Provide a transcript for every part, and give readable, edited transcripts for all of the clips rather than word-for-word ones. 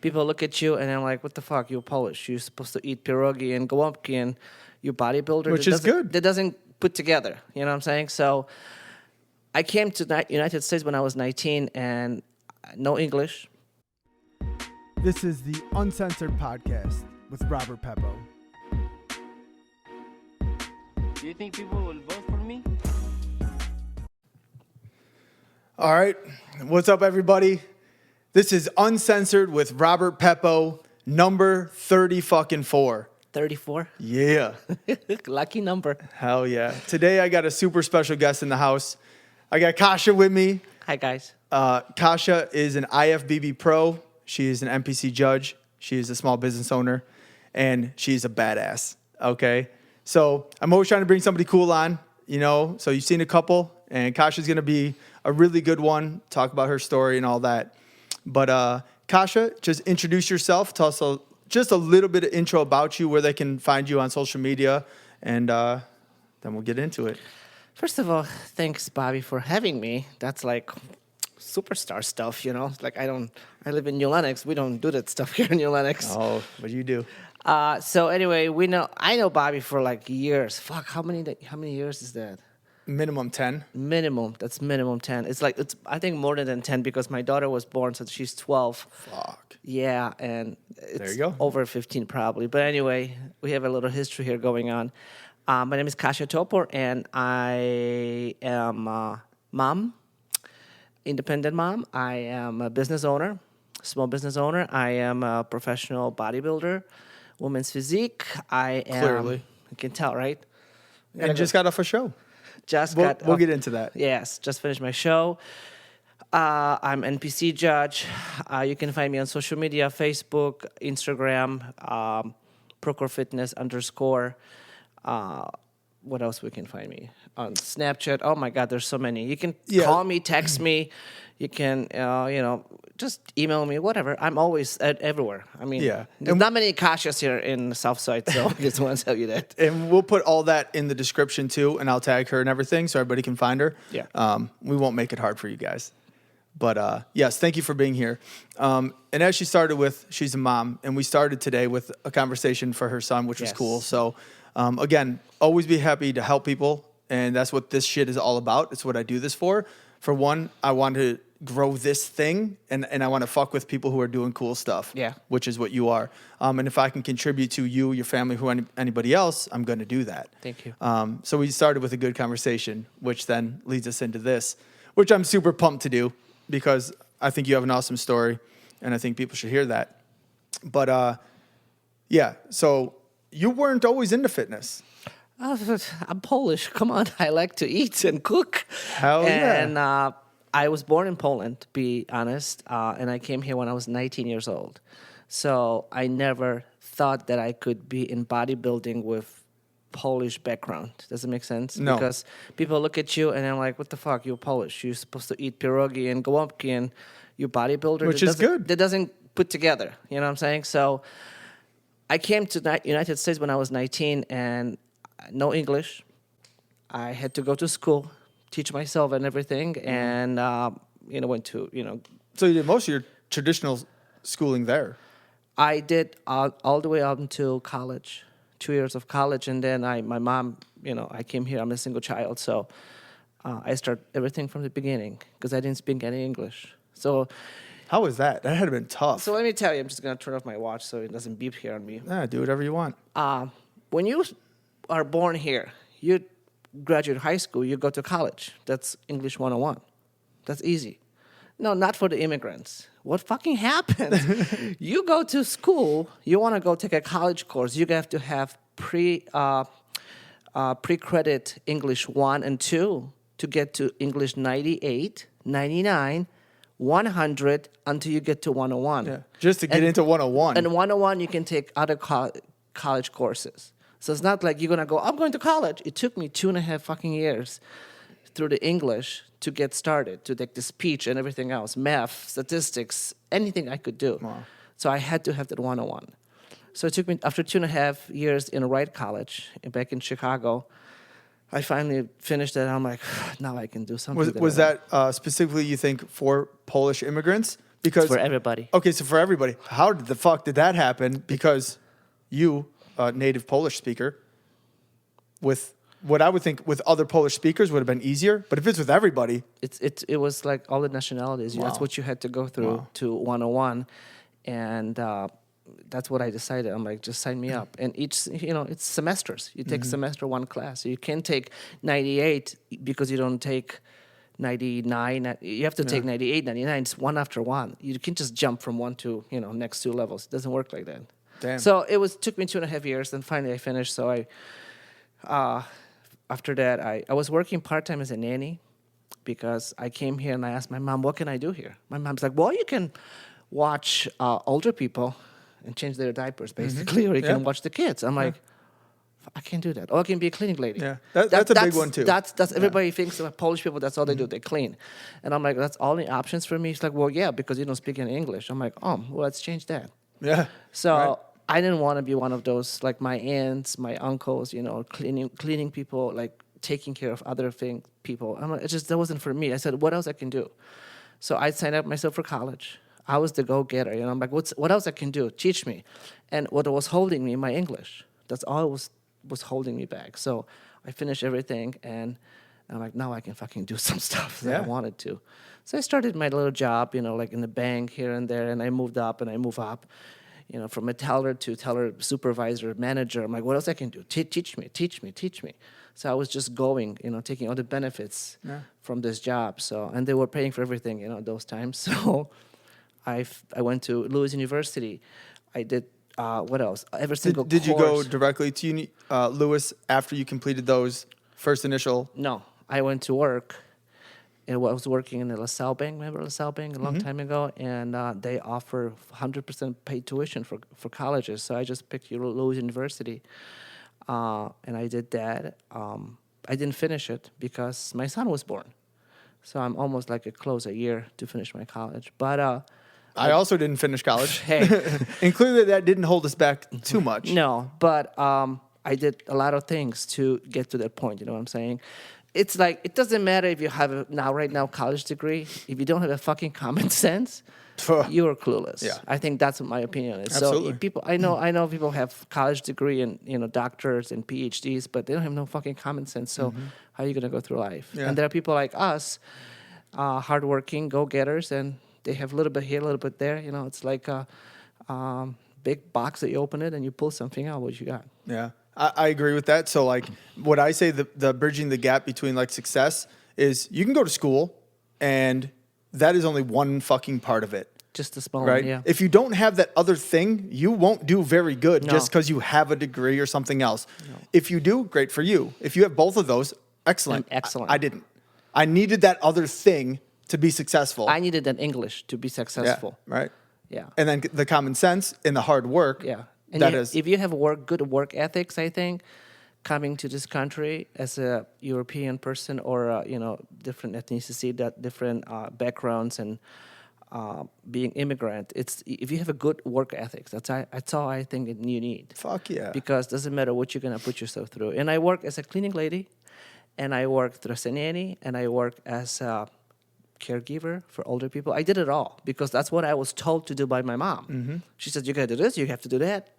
People look at you and they're like, what the fuck, you're Polish. You're supposed to eat pierogi and gołąbki and you're bodybuilder. Which is good. That doesn't put together. You know what I'm saying? So I came to the United States when I was 19 and no English. This is the Uncensored podcast with Robert Peppo. Do you think people will vote for me? All right. What's up, everybody? This is Uncensored with Robert Peppo, number 34. 34? Yeah. Lucky number. Hell yeah. Today I got a super special guest in the house. I got Kasia with me. Hi, guys. Kasia is an IFBB pro. She is an NPC judge. She is a small business owner. And she's a badass. Okay? So I'm always trying to bring somebody cool on, you know. So you've seen a couple. And Kasia's going to be a really good one. Talk about her story and all that. But Kasia, just introduce yourself. Tell us just a little bit of intro about you, where they can find you on social media. And then we'll get into it. First of all, thanks, Bobby, for having me. That's like superstar stuff, you know. It's like I live in New Lenox. We don't do that stuff here in New Lenox. Oh, but you do. So anyway, I know Bobby for like years. Fuck, how many years is that? Minimum 10. Minimum. That's minimum 10. It's I think more than 10 because my daughter was born, so she's 12. Fuck. Yeah, and it's there you go. Over 15 probably. But anyway, we have a little history here going on. My name is Kasia Topor, and I am a mom, independent mom. I am a business owner, small business owner. I am a professional bodybuilder, women's physique. I am. Clearly. You can tell, right? And just got off a show. We'll get into that. Yes, just finished my show. I'm NPC judge. You can find me on social media, Facebook, Instagram, Procore Fitness _. What else we can find me? On Snapchat. Oh my God, there's so many. You can call me, text me. You can, just email me, whatever. I'm always everywhere. I mean, there's not many Kasias here in the South Side, so I just want to tell you that. And we'll put all that in the description too, and I'll tag her and everything so everybody can find her. Yeah. We won't make it hard for you guys. But yes, thank you for being here. And as she started with, she's a mom, and we started today with a conversation for her son, which was cool. So again, always be happy to help people, and that's what this shit is all about. It's what I do this for. For one, I want to grow this thing, and I want to fuck with people who are doing cool stuff, which is what you are. And if I can contribute to you, your family, anybody else, I'm going to do that. Thank you. So we started with a good conversation, which then leads us into this, which I'm super pumped to do because I think you have an awesome story, and I think people should hear that. But so you weren't always into fitness. I'm Polish. Come on, I like to eat and cook. Hell yeah. And I was born in Poland, to be honest, and I came here when I was 19 years old. So I never thought that I could be in bodybuilding with Polish background. Does it make sense? No. Because people look at you and they're like, what the fuck, you're Polish. You're supposed to eat pierogi and gołąbki and you're bodybuilder. Which is good. That doesn't put together. You know what I'm saying? So I came to the United States when I was 19 and no English. I had to go to school, teach myself and everything, and went to. So you did most of your traditional schooling there. I did all the way up until college, 2 years of college, and then my mom, I came here. I'm a single child, so I started everything from the beginning because I didn't speak any English. So how was that? That had been tough. So let me tell you, I'm just gonna turn off my watch so it doesn't beep here on me. Do whatever you want. When you are born here, you graduate high school, you go to college. That's English 101. That's easy. No, not for the immigrants. What fucking happens? You go to school, you want to go take a college course, you have to have pre-credit English 1 and 2 to get to English 98, 99, 100 until you get to 101. Yeah, just to get into 101. And 101, you can take other college courses. So it's not like you're going to go, I'm going to college. It took me 2.5 fucking years through the English to get started, to take the speech and everything else, math, statistics, anything I could do. Wow. So I had to have that 101. So it took me, after 2.5 years in Wright College, back in Chicago, I finally finished it. I'm like, now I can do something. Was that specifically, you think, for Polish immigrants? Because for everybody. Okay, so for everybody, how did the fuck did that happen? Because you, a native Polish speaker, with what I would think with other Polish speakers would have been easier, but if it's with everybody, It was like all the nationalities. That's what you had to go through to 101, and that's what I decided. I'm like, just sign me up. And each, it's semesters. You take semester one class. So you can't take 98 because you don't take 99. You have to take 98, 99. It's one after one. You can't just jump from one to next two levels. It doesn't work like that. Damn. So took me 2.5 years, and finally I finished. So after that I was working part-time as a nanny because I came here and I asked my mom, what can I do here? My mom's like, well, you can watch older people and change their diapers basically, or you can watch the kids. I'm like, I can't do that. Or I can be a cleaning lady. Yeah, that's a big one too. That's everybody thinks about Polish people. That's all they do. They clean, and I'm like, that's all the options for me. It's like, well, yeah, because you don't speak any English. I'm like, well, let's change that. Yeah. So I didn't want to be one of those like my aunts, my uncles, cleaning people, like taking care of other people. I'm like, that wasn't for me. I said, what else I can do? So I signed up myself for college. I was the go-getter. I'm like, what else I can do? Teach me. And what was holding me, my English. That's all was holding me back. So I finished everything, and I'm like, now I can fucking do some stuff that I wanted to. So I started my little job, like in the bank here and there, and I moved up and I moved up, from a teller to teller supervisor, manager. I'm like, what else I can do? Teach me. So I was just going, taking all the benefits from this job. So, and they were paying for everything, those times. So I went to Lewis University. I did, what else? Every single course. Did you go directly to Lewis after you completed those first initial? No, I went to work. I was working in the LaSalle Bank. Remember LaSalle Bank a long time ago? And they offer 100% paid tuition for colleges. So I just picked Lewis University. And I did that. I didn't finish it because my son was born. So I'm almost like a year to finish my college. But I also didn't finish college. Hey. And clearly that didn't hold us back too much. No, but I did a lot of things to get to that point. You know what I'm saying? It's like, it doesn't matter if you have right now college degree. If you don't have a fucking common sense, you are clueless. Yeah. I think that's what my opinion is. Absolutely. So people, I know people have college degree and doctors and PhDs, but they don't have no fucking common sense. So how are you gonna go through life? Yeah. And there are people like us, hardworking go-getters, and they have a little bit here, a little bit there. It's like a big box that you open it and you pull something out. What you got? Yeah, I agree with that. So like what I say, the bridging the gap between like success is you can go to school and that is only one fucking part of it. Just a small right? one, yeah. If you don't have that other thing, you won't do very good No. just because you have a degree or something else. No. If you do, great for you. If you have both of those, excellent. Excellent. I didn't. I needed that other thing to be successful. I needed an English to be successful. Yeah, right? Yeah. And then the common sense and the hard work. Yeah. And if you have good work ethics, I think, coming to this country as a European person or different ethnicity, different backgrounds, and being immigrant, if you have a good work ethics, that's all I think that you need. Fuck yeah. Because it doesn't matter what you're gonna put yourself through. And I work as a cleaning lady, and I work as a nanny, and I work as a caregiver for older people. I did it all because that's what I was told to do by my mom. She said, you gotta do this, you have to do that,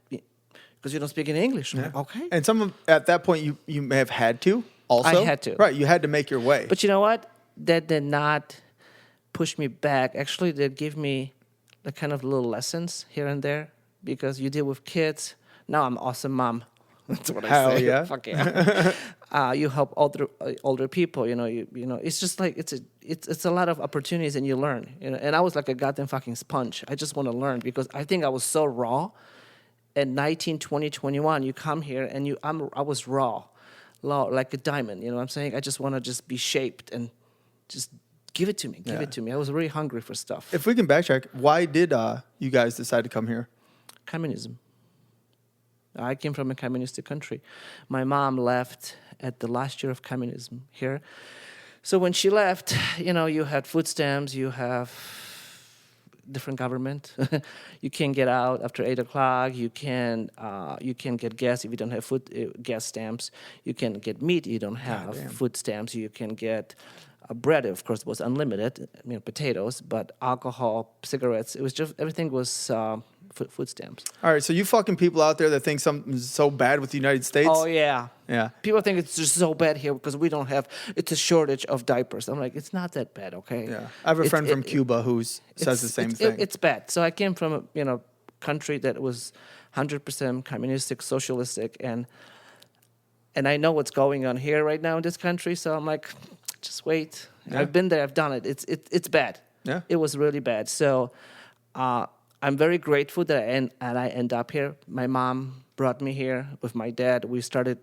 because you don't speak any English. I'm like, okay. And at that point, you may have had to also. I had to. Right, you had to make your way. But you know what? That did not push me back. Actually, they give me the kind of little lessons here and there because you deal with kids. Now I'm awesome mom. That's what Hell I say. yeah. Fuck yeah. You help older people. It's just like it's a lot of opportunities, and you learn. And I was like a goddamn fucking sponge. I just want to learn because I think I was so raw. At 19, 20, 21, you come here and I was raw, like a diamond. You know what I'm saying? I just want to just be shaped and just give it to me. Give it to me. I was really hungry for stuff. If we can backtrack, why did you guys decide to come here? Communism. I came from a communistic country. My mom left at the last year of communism here. So when she left, you had food stamps, you have different government. You can't get out after 8 o'clock. You can get gas if you don't have food gas stamps. You can get meat. You don't have food stamps. You can get Bread, of course, was unlimited. Potatoes, but alcohol, cigarettes. It was just everything was food stamps. All right, so you fucking people out there that think something's so bad with the United States. Oh yeah. Yeah. People think it's just so bad here because we don't have. It's a shortage of diapers. I'm like, it's not that bad, okay? Yeah. I have a friend from Cuba who says the same thing. It's bad. So I came from a country that was 100% communistic, socialistic, and I know what's going on here right now in this country. So I'm like, just wait. Yeah. I've been there. I've done it. It's bad. Yeah. It was really bad. So I'm very grateful that I end up here. My mom brought me here with my dad. We started,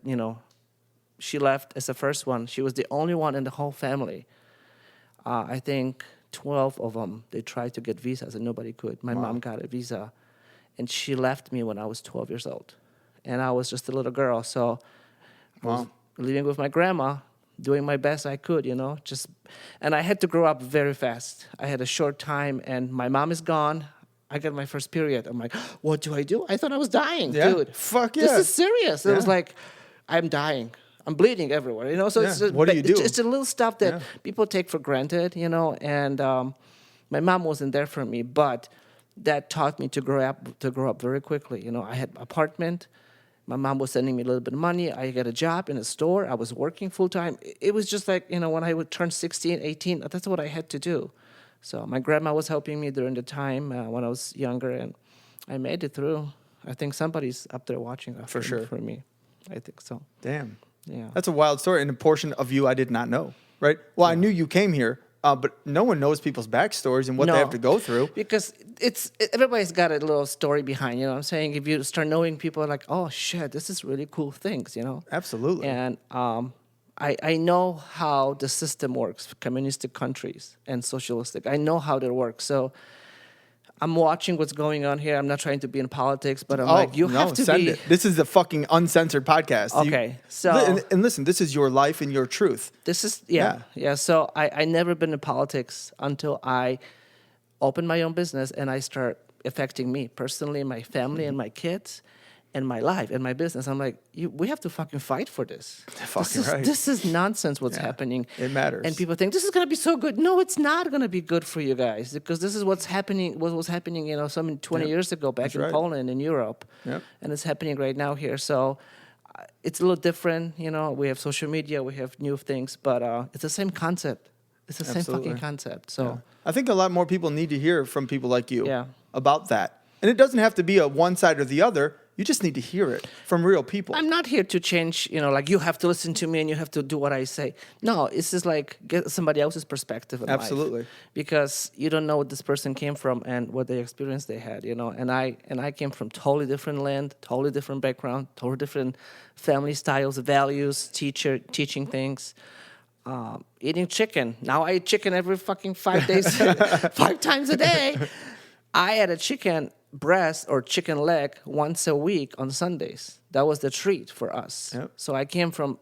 she left as the first one. She was the only one in the whole family. I think 12 of them, they tried to get visas and nobody could. My mom got a visa, and she left me when I was 12 years old. And I was just a little girl. So I was living with my grandma, doing my best I could, and I had to grow up very fast. I had a short time, and my mom is gone. I got my first period. I'm like, what do I do? I thought I was dying, dude. Fuck yeah. This is serious. Yeah. It was like, I'm dying. I'm bleeding everywhere, So it's What do you do? It's a little stuff that people take for granted, and my mom wasn't there for me, but that taught me to grow up very quickly. I had an apartment. My mom was sending me a little bit of money. I got a job in a store. I was working full time. It was just like, when I would turn 16, 18, that's what I had to do. So my grandma was helping me during the time when I was younger, and I made it through. I think somebody's up there watching For sure. for me. I think so. Damn. Yeah. That's a wild story, and a portion of you I did not know, right? Well, I knew you came here, but no one knows people's backstories and what they have to go through. Because everybody's got a little story behind, what I'm saying? If you start knowing people, like, oh, shit, this is really cool things, Absolutely. And I know how the system works, communistic countries and socialistic. I know how that works. So I'm watching what's going on here. I'm not trying to be in politics, but I'm like, you have to send be. it. This is the fucking uncensored podcast. Okay, so and listen, this is your life and your truth. this is yeah. So I never been in politics until I opened my own business and I start affecting me personally, my family, and my kids, and my life and my business. I'm like, we have to fucking fight for this. This is nonsense what's happening. It matters. And people think this is going to be so good. No, it's not going to be good for you guys, because this is what's happening. What was happening, 20 years ago back in Poland and Europe, and it's happening right now here. So it's a little different. We have social media, we have new things, but it's the same concept. It's the same fucking concept. So I think a lot more people need to hear from people like you Yeah. about that. And it doesn't have to be a one side or the other. You just need to hear it from real people. I'm not here to change, like you have to listen to me and you have to do what I say. No, it's just like get somebody else's perspective in Absolutely. life. Because you don't know what this person came from and what the experience they had, And I came from totally different land, totally different background, totally different family styles, values, teaching things. Eating chicken. Now I eat chicken every fucking 5 days, 5 times a day. I had a chicken breast or chicken leg once a week on Sundays. That was the treat for us. Yep. So I came from,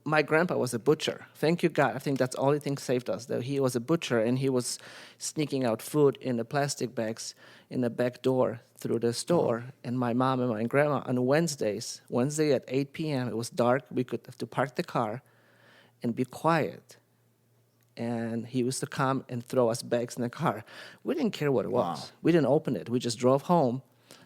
my grandpa was a butcher. Thank you, God. I think that's the only thing saved us, that he was a butcher and he was sneaking out food in the plastic bags in the back door through the store. And my mom and my grandma on Wednesday at 8 p.m., it was dark. We could have to park the car and be quiet. And he used to come and throw us bags in the car. We didn't care what it was. Wow. We didn't open it. We just drove home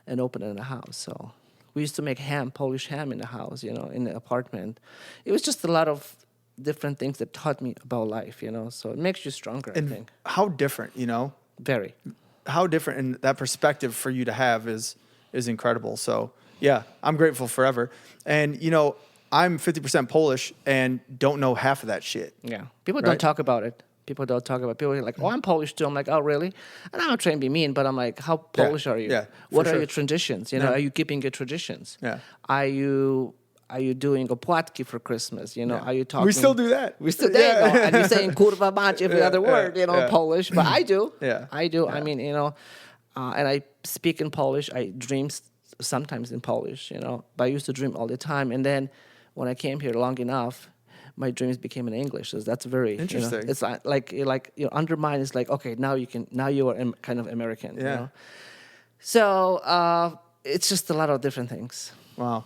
and opened it in the house. So we used to make Polish ham in the house, in the apartment. It was just a lot of different things that taught me about life, So it makes you stronger, I think. How different, Very. How different, and that perspective for you to have is incredible. So yeah, I'm grateful forever. And I'm 50% Polish and don't know half of that shit. Yeah. People don't talk about it. People are like, oh, I'm Polish too. I'm like, oh, really? And I'm not trying to be mean, but I'm like, how Polish are you? Yeah, What for are sure. your traditions? Are you keeping your traditions? Yeah. Are you doing opłatki for Christmas? Are you talking? We still do that. We still, there you go. And you're saying kurwa mać every other word, Polish. But I do. Yeah. I do. Yeah. I mean, and I speak in Polish. I dream sometimes in Polish, but I used to dream all the time. And then when I came here long enough, my dreams became in English. So that's very interesting. It's like undermine is like, okay, now you are kind of American. Yeah. So it's just a lot of different things. Wow.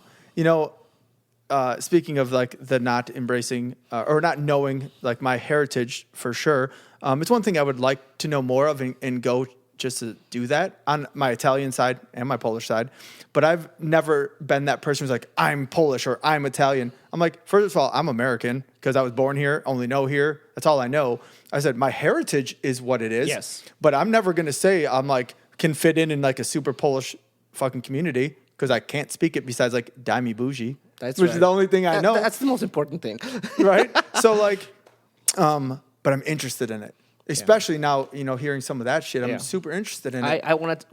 speaking of like the not embracing or not knowing like my heritage for sure, it's one thing I would like to know more of and go just to do that on my Italian side and my Polish side. But I've never been that person who's like, I'm Polish or I'm Italian. I'm like, first of all, I'm American because I was born here, only know here. That's all I know. I said, my heritage is what it is. Yes. But I'm never going to say I'm like, can fit in like a super Polish fucking community because I can't speak it besides like dai mi bougie, which right. is the only thing I know. That's the most important thing. Right? So like, but I'm interested in it. Especially now, hearing some of that shit, I'm super interested in it. I wanted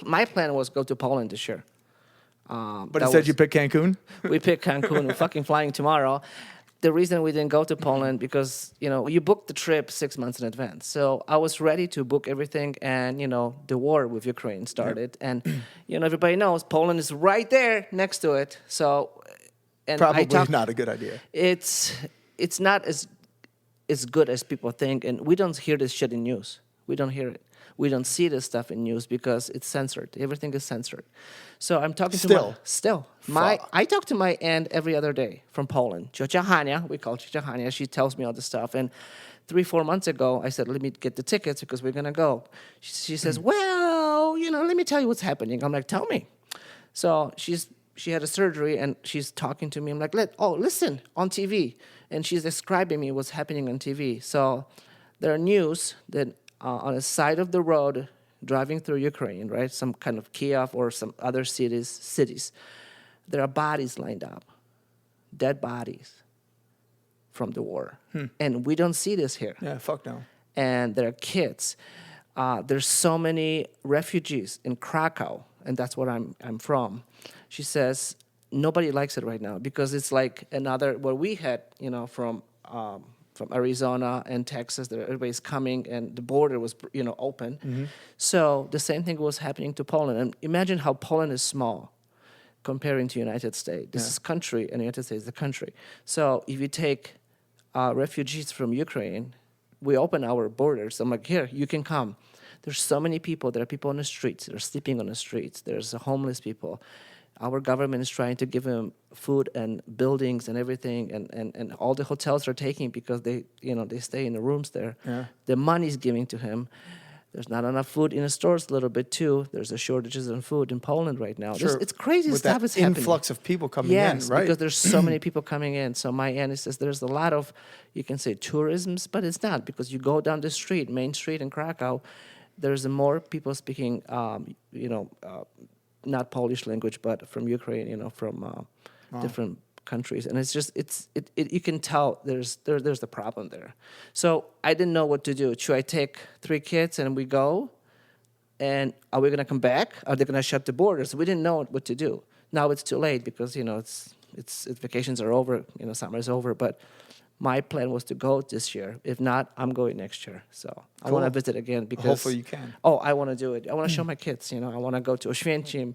my plan was go to Poland this year. But instead you picked Cancun? We picked Cancun. We're fucking flying tomorrow. The reason we didn't go to Poland because, you booked the trip 6 months in advance. So I was ready to book everything and, the war with Ukraine started. And, everybody knows Poland is right there next to it. So, and Probably not a good idea. It's not as good as people think. And we don't hear this shit in news. We don't hear it. We don't see this stuff in news because it's censored. Everything is censored. So I'm talking to I talk to my aunt every other day from Poland. Ciocia Hania, we call Ciocia Hania. She tells me all this stuff. And 3-4 months ago, I said, let me get the tickets because we're going to go. She says, well, let me tell you what's happening. I'm like, tell me. So she had a surgery and she's talking to me. I'm like, listen, on TV. And she's describing me what's happening on TV. So there are news that on the side of the road, driving through Ukraine, right, some kind of Kiev or some other cities, there are bodies lined up, dead bodies from the war. And we don't see this here. Yeah, fuck no. And there are kids. There's so many refugees in Krakow, and that's where I'm from. She says, nobody likes it right now because it's like another, what we had, from Arizona and Texas, that everybody's coming and the border was, open. Mm-hmm. So the same thing was happening to Poland. And imagine how Poland is small comparing to United States. This is country and the United States is the country. So if you take refugees from Ukraine, we open our borders. I'm like, here, you can come. There's so many people. There are people on the streets. They're sleeping on the streets. There's homeless people. Our government is trying to give them food and buildings and everything, and all the hotels are taking because they stay in the rooms there. Yeah. The money's giving to him. There's not enough food in the stores a little bit too. There's a shortages in food in Poland right now. Sure. It's crazy With stuff that is happening. Influx of people coming in, right? Because there's so many people coming in. So my aunt says there's a lot of, you can say tourisms, but it's not because you go down the street, Main Street in Krakow, there's more people speaking, not Polish language, but from Ukraine, from different countries, and it's just you can tell there's the problem there. So I didn't know what to do. Should I take 3 kids and we go, and are we gonna come back? Are they gonna shut the borders? We didn't know what to do. Now it's too late because it's vacations are over, summer is over, but. My plan was to go this year. If not, I'm going next year. So I want to visit again because hopefully you can. Oh, I want to do it. I want to show my kids. I want to go to Oświęcim,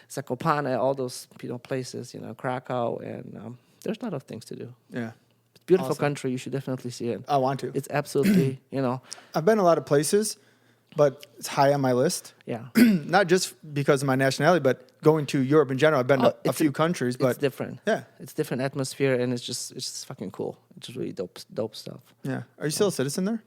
Zakopane, all those places. Krakow, and there's a lot of things to do. Yeah, it's a beautiful country. You should definitely see it. I want to. It's absolutely I've been a lot of places, but it's high on my list. Yeah. Not just because of my nationality, but going to Europe in general. I've been to a few countries, but it's different. Yeah, it's different atmosphere, and it's just fucking cool. It's just really dope stuff. Yeah. Are you still a citizen there?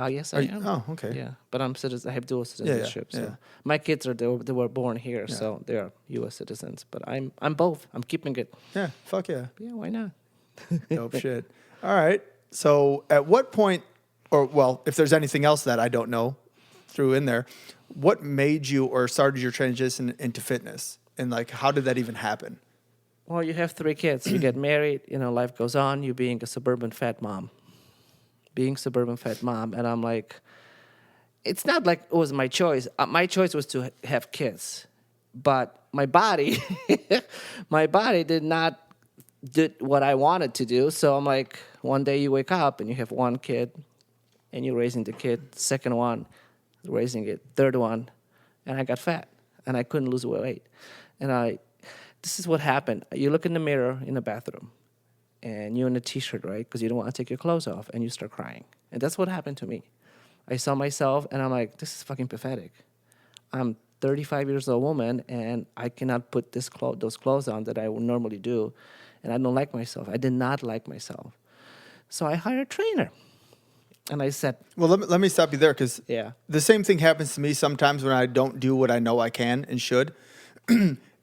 Yes, I am. Oh, okay. Yeah, but I'm citizen. I have dual citizenship. Yeah. So my kids they were born here, so they are U.S. citizens. But I'm both. I'm keeping it. Yeah. Fuck yeah. Yeah. Why not? Dope shit. All right. So at what point, or well, if there's anything else that I don't know, threw in there, what made you or started your transition into fitness, and like how did that even happen? Well, you have 3 kids. You get married. Life goes on. You being a suburban fat mom. And I'm like, it's not like it was my choice. My choice was to have kids, but my body did not do what I wanted to do. So I'm like, one day you wake up and you have 1 kid, and you're raising the kid. Second one, raising it. Third one, and I got fat, and I couldn't lose weight. And this is what happened. You look in the mirror in the bathroom, and you're in a T-shirt, right? Because you don't want to take your clothes off, and you start crying. And that's what happened to me. I saw myself, and I'm like, this is fucking pathetic. I'm 35 years old woman, and I cannot put those clothes on that I would normally do. and I don't like myself. I did not like myself. So I hired a trainer. And I said, Well, let me stop you there because yeah. the same thing happens to me sometimes when I don't do what I know I can and should.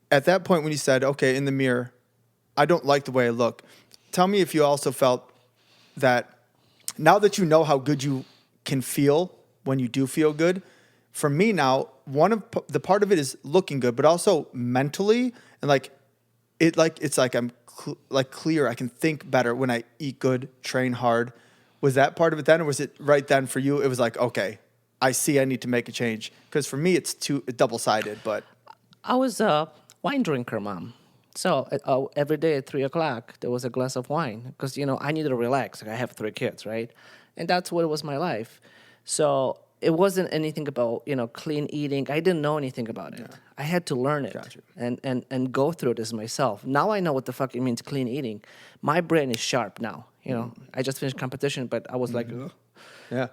At that point when you said, okay, in the mirror, I don't like the way I look. Tell me if you also felt that now that you know how good you can feel when you do feel good, for me now, the part of it is looking good, but also mentally and it's like I'm clear. I can think better when I eat good, train hard. Was that part of it then, or was it right then for you? It was like, okay, I see I need to make a change. Because for me, it's double-sided, but. I was a wine drinker, Mom. So every day at 3 o'clock, there was a glass of wine because, I needed to relax. Like, I have 3 kids, right? And that's what was my life. So it wasn't anything about, clean eating. I didn't know anything about it. Yeah. I had to learn it and go through this myself. Now I know what the fuck it means, clean eating. My brain is sharp now. I just finished competition, but I was like,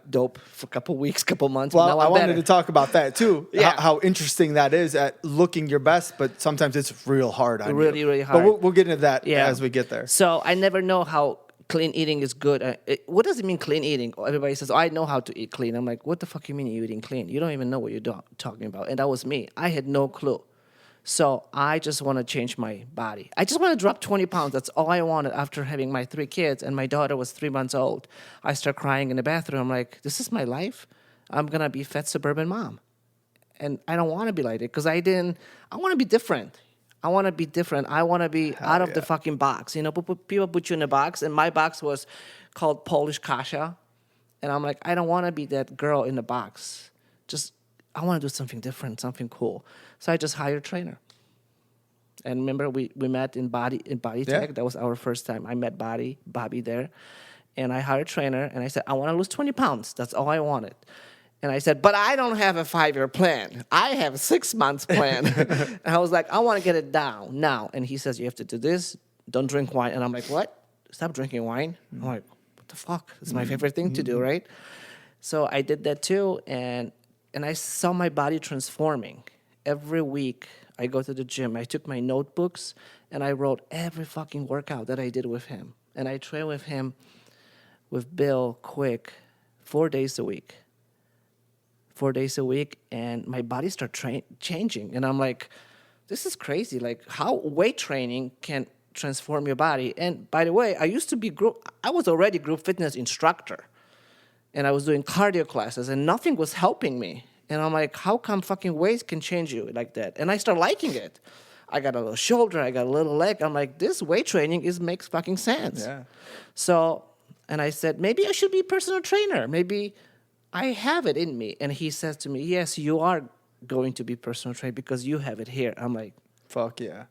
dope for a couple weeks, couple months. Well, now I wanted better. to talk about that too. Yeah. How interesting that is at looking your best, but sometimes it's real hard on you. Really hard. But we'll get into that as we get there. So I never know how clean eating is good. What does it mean, clean eating? Everybody says, I know how to eat clean. I'm like, what the fuck you mean you're eating clean? You don't even know what you're talking about. And that was me. I had no clue. So I just want to change my body. I just want to drop 20 pounds. That's all I wanted after having my 3 kids. And my daughter was 3 months old. I start crying in the bathroom. I'm like, this is my life? I'm going to be a fat suburban mom. And I don't want to be like it because I want to be different. I want to be different. I want to be out of the fucking box. People put you in a box. And my box was called Polish Kasia. And I'm like, I don't want to be that girl in the box. I want to do something different, something cool. So I just hired a trainer. And remember, we met in Body Tech. That was our first time. I met Bobby there. And I hired a trainer. And I said, I want to lose 20 pounds. That's all I wanted. And I said, but I don't have a 5-year plan. I have a 6 months plan. And I was like, I want to get it down now. And he says, you have to do this. Don't drink wine. And I'm like, what? Stop drinking wine? I'm like, what the fuck? It's my favorite thing to do, right? So I did that too. And I saw my body transforming. Every week, I go to the gym. I took my notebooks, and I wrote every fucking workout that I did with him. And I trained with him, with Bill, Quick, 4 days a week. 4 days a week, and my body started changing. And I'm like, this is crazy. Like, how weight training can transform your body. And by the way, I was already group fitness instructor. And I was doing cardio classes, and nothing was helping me. And I'm like, how come fucking weights can change you like that? And I start liking it. I got a little shoulder, I got a little leg. I'm like, this weight training makes fucking sense. Yeah. So, and I said, maybe I should be a personal trainer. Maybe I have it in me. And he says to me, yes, you are going to be personal trainer because you have it here. I'm like, fuck yeah.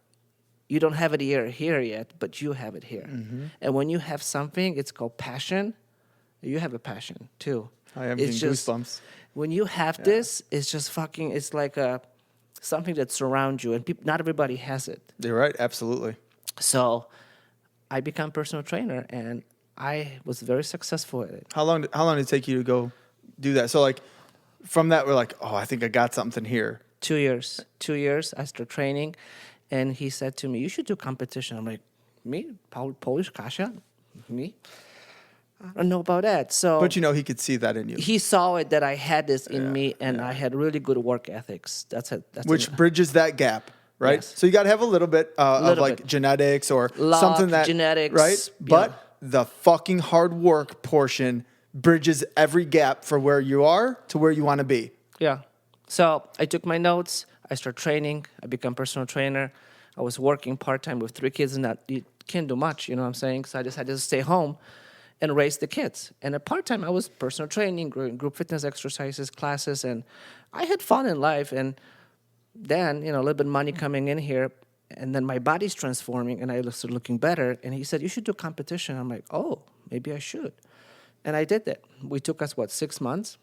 You don't have it here yet, but you have it here. Mm-hmm. And when you have something, it's called passion. You have a passion too. I am getting goosebumps. When you have this, it's just fucking, it's like something that surrounds you. And not everybody has it. You're right, absolutely. So I become personal trainer, and I was very successful at it. How long did it take you to go do that? So like from that, we're like, oh, I think I got something here. 2 years. 2 years, I started training. And he said to me, you should do competition. I'm like, me? Polish Kasia? Me? I don't know about that. So, but he could see that in you. He saw it that I had this in me, and I had really good work ethics. Which bridges that gap, right? Yes. So you got to have a little bit of like genetics or something that genetics, right? But the fucking hard work portion bridges every gap for where you are to where you want to be. Yeah. So I took my notes. I started training. I became personal trainer. I was working part-time with 3 kids, and you can't do much, you know what I'm saying? So I decided to stay home and raise the kids. And at part-time, I was personal training, group fitness exercises, classes, and I had fun in life. And then, a little bit of money coming in here, and then my body's transforming, and I started looking better. And he said, you should do competition. I'm like, oh, maybe I should. And I did that. We took us, 6 months?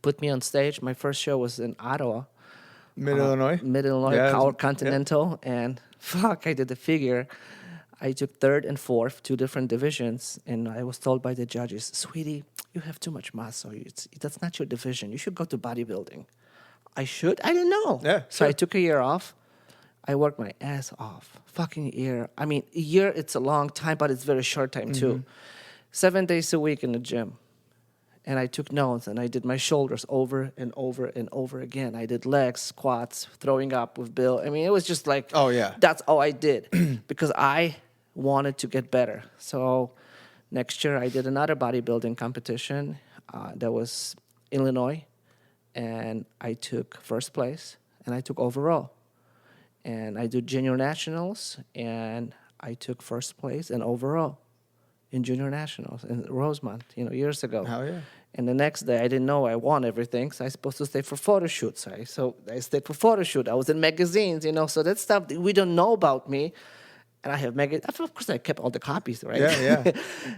Put me on stage. My first show was in Ottawa. Mid-Illinois? Power Continental. Yeah. And I did the figure. I took 3rd and 4th, 2 different divisions. And I was told by the judges, sweetie, you have too much muscle. That's not your division. You should go to bodybuilding. I should? I didn't know. Yeah, so I took a year off. I worked my ass off. Fucking year. I mean, a year, it's a long time, but it's very short time too. 7 days a week in the gym. And I took notes and I did my shoulders over and over and over again. I did legs, squats, throwing up with Bill. I mean, it was just like, Oh, yeah. that's all I did because I wanted to get better. So next year I did another bodybuilding competition that was Illinois. And I took first place and I took overall. And I did junior nationals and I took first place and overall in junior nationals in Rosemont, years ago. Hell yeah. And the next day, I didn't know I won everything, so I was supposed to stay for photo shoots. So I stayed for photo shoot. I was in magazines, so that stuff that we don't know about me. And I have magazines. Of course, I kept all the copies, right? Yeah.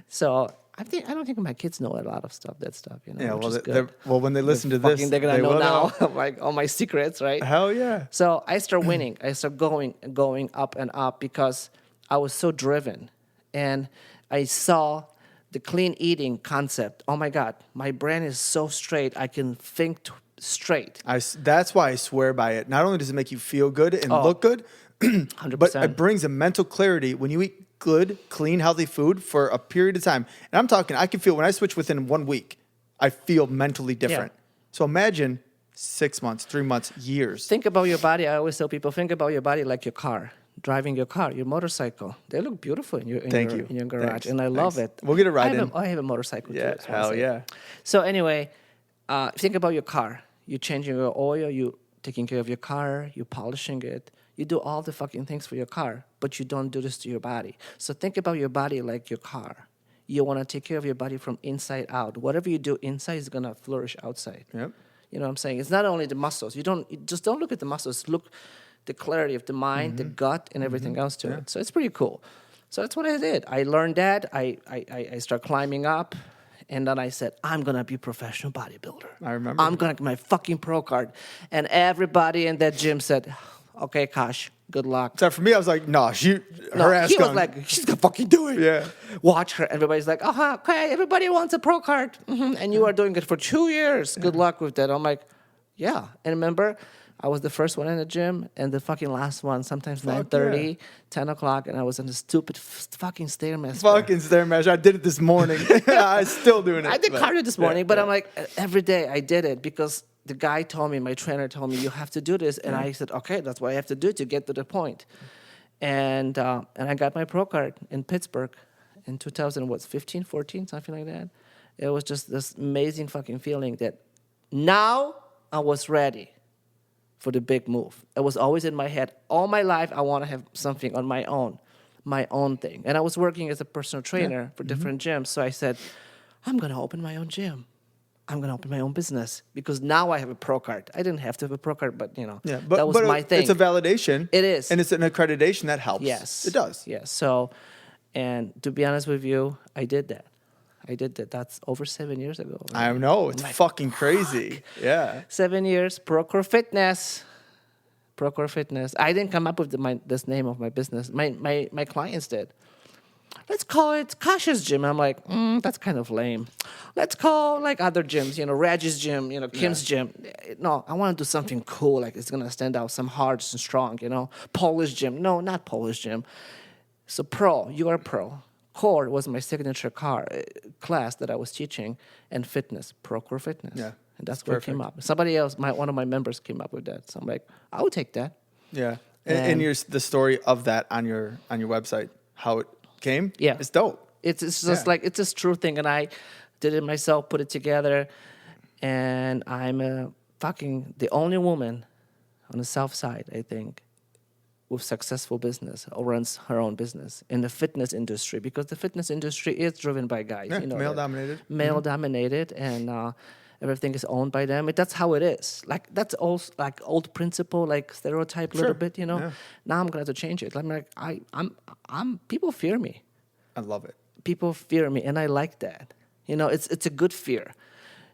So I don't think my kids know a lot of stuff, Yeah, which well, is good. when they listen to this, They're gonna they know will now, like all my secrets, right? Hell yeah. So I start winning. I start going up and up because I was so driven. And I saw the clean eating concept. Oh my God, my brain is so straight. I can think straight. That's why I swear by it. Not only does it make you feel good and look good, 100%. but it brings a mental clarity when you eat good, clean, healthy food for a period of time. And I'm talking, I can feel when I switch within 1 week, I feel mentally different. Yeah. So imagine 6 months, 3 months, years. Think about your body. I always tell people, think about your body like your car. Driving your car, your motorcycle. They look beautiful in your garage, Thanks. and I love Thanks. it. We'll get a ride in. I have a motorcycle too. Yeah, that's what I'm hell saying. yeah. So anyway, think about your car. You're changing your oil. You taking care of your car. You polishing it. You do all the fucking things for your car, but you don't do this to your body. So think about your body like your car. You want to take care of your body from inside out. Whatever you do inside is gonna flourish outside. Yep. You know what I'm saying? It's not only the muscles. You just don't look at the muscles. Look the clarity of the mind, the gut, and everything else to it. So it's pretty cool. So that's what I did. I learned that. I started climbing up, and then I said, I'm gonna be a professional bodybuilder. I remember. I'm gonna get my fucking pro card. And everybody in that gym said, okay, Kash, good luck. So for me, I was like, no, her ass he was gone. like, she's gonna fucking do it. Yeah. Watch her. Everybody's like, okay, everybody wants a pro card. And you are doing it for 2 years. Good luck with that. I'm like, yeah. And remember, I was the first one in the gym and the fucking last one, sometimes 9:30, 10 o'clock, and I was on the stupid fucking Stairmaster. Fucking Stairmaster. I did it this morning. I'm still doing it. I did cardio this morning, but I'm like, every day I did it because the guy told me, my trainer told me, you have to do this. And I said, okay, that's what I have to do to get to the point. And I got my pro card in Pittsburgh in 2015, 14, something like that. It was just this amazing fucking feeling that now I was ready for the big move. It was always in my head. All my life, I want to have something on my own thing. And I was working as a personal trainer for different gyms. So I said, I'm going to open my own gym. I'm going to open my own business because now I have a pro card. I didn't have to have a pro card, but, that was my thing. It's a validation. It is. And it's an accreditation that helps. Yes. It does. Yes. So, and to be honest with you, I did that. That's over 7 years ago. I know. It's fucking crazy. Yeah. 7 years, Procore Fitness. I didn't come up with this name of my business. My clients did. Let's call it Kasia's Gym. I'm like, that's kind of lame. Let's call like other gyms, Reg's Gym, Kim's Gym. No, I want to do something cool. Like it's going to stand out, some hard and strong, Polish Gym. No, not Polish Gym. So pro, you are pro. Core was my signature class that I was teaching, and fitness, Procore Fitness. Yeah, and that's where it came up. Somebody else, one of my members came up with that. So I'm like, I would take that. Yeah. And the story of that on your website, how it came, yeah, it's dope. It's just like, it's this true thing. And I did it myself, put it together. And I'm the only woman on the South Side, I think, with successful business or runs her own business in the fitness industry, because the fitness industry is driven by guys. Yeah, male-dominated. Male-dominated, and everything is owned by them. That's how it is. Like, that's also like old principle, like stereotype a little bit, Yeah. Now I'm going to change it. I'm like, I'm people fear me. I love it. People fear me, and I like that. It's a good fear,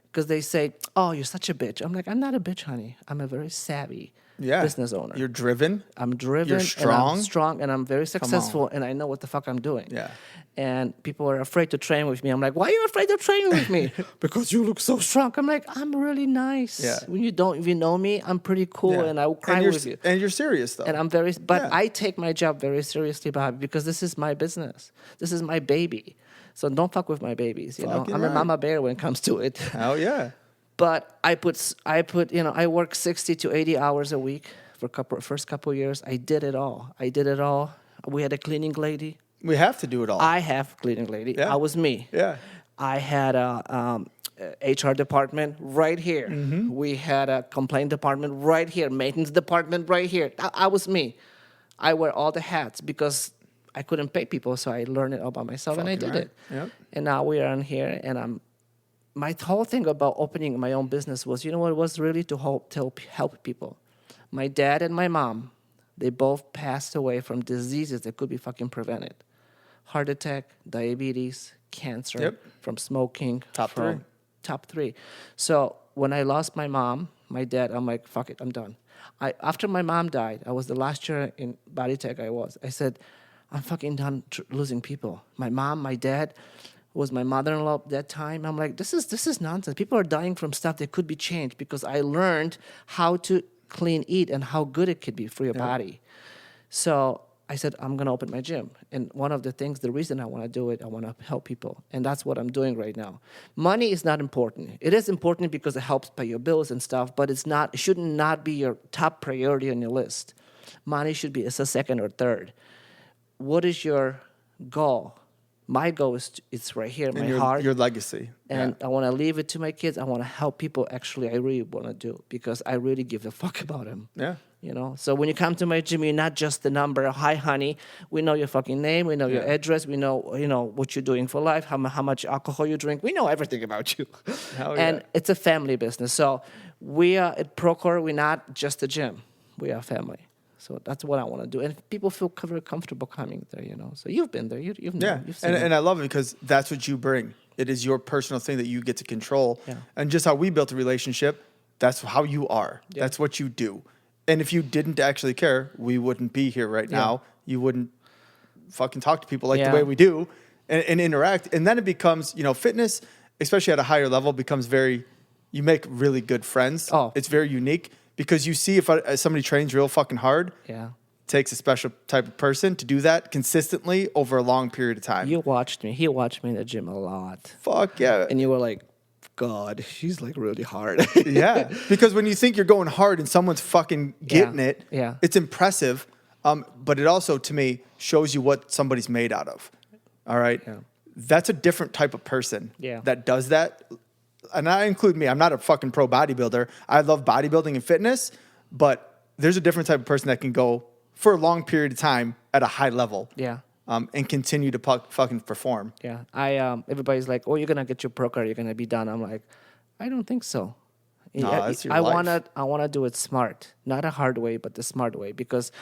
because they say, oh, you're such a bitch. I'm like, I'm not a bitch, honey. I'm a very savvy business owner. You're driven. I'm driven. You're strong. And I'm very successful, and I know what the fuck I'm doing. Yeah. And people are afraid to train with me. I'm like, why are you afraid to train with me? Because you look so strong. I'm like, I'm really nice. Yeah. When if you know me, I'm pretty cool, and I will cry with you. And you're serious though. And I'm I take my job very seriously, Bobby, because this is my business. This is my baby. So don't fuck with my babies. I'm a mama bear when it comes to it. Oh yeah. But I work 60 to 80 hours a week for first couple of years. I did it all. We had a cleaning lady. We have to do it all. I have cleaning lady. Yeah. I was me. Yeah. I had a HR department right here. Mm-hmm. We had a complaint department right here. Maintenance department right here. I was me. I wear all the hats because I couldn't pay people, so I learned it all by myself, and I did it. Yep. And now we are on here, and my whole thing about opening my own business was, what it was really to help people. My dad and my mom, they both passed away from diseases that could be fucking prevented. Heart attack, diabetes, cancer, from smoking. Top three. So when I lost my mom, my dad, I'm like, fuck it, I'm done. After my mom died, I was the last year in Bodytech I said, I'm fucking done losing people. My mom, my dad was my mother-in-law at that time. I'm like, this is nonsense. People are dying from stuff that could be changed because I learned how to clean eat and how good it could be for your body. So I said, I'm going to open my gym. And one of the reason I want to do it, I want to help people. And that's what I'm doing right now. Money is not important. It is important because it helps pay your bills and stuff, but it should not be your top priority on your list. Money should be a second or third. What is your goal? My goal is it's right here, my heart. Your legacy. And I want to leave it to my kids. I want to help people actually I really want to do because I really give a fuck about them. Yeah. So when you come to my gym, you're not just the number. Hi, honey. We know your fucking name. We know your address. We know, what you're doing for life, how much alcohol you drink. We know everything about you. And it's a family business. So we are at Procore. We're not just a gym. We are family. So that's what I want to do. And people feel very comfortable coming there, So you've been there. You've seen it. And I love it because that's what you bring. It is your personal thing that you get to control. Yeah. And just how we built a relationship, that's how you are. Yeah. That's what you do. And if you didn't actually care, we wouldn't be here right now. You wouldn't fucking talk to people like the way we do and interact. And then it becomes, fitness, especially at a higher level, becomes you make really good friends. Oh. It's very unique because you see if somebody trains real fucking hard, it takes a special type of person to do that consistently over a long period of time. You watched me. He watched me in the gym a lot. Fuck yeah. And you were like, God, he's like really hard. Yeah, because when you think you're going hard and someone's fucking getting it, it's impressive. But it also, to me, shows you what somebody's made out of. All right? Yeah. That's a different type of person that does that. And I include me. I'm not a fucking pro bodybuilder. I love bodybuilding and fitness, but there's a different type of person that can go for a long period of time at a high level. Yeah. And continue to fucking perform. Yeah. Everybody's like, oh, you're going to get your pro card. You're going to be done. I'm like, I don't think so. No, that's your life. I want to do it smart. Not a hard way, but the smart way. Because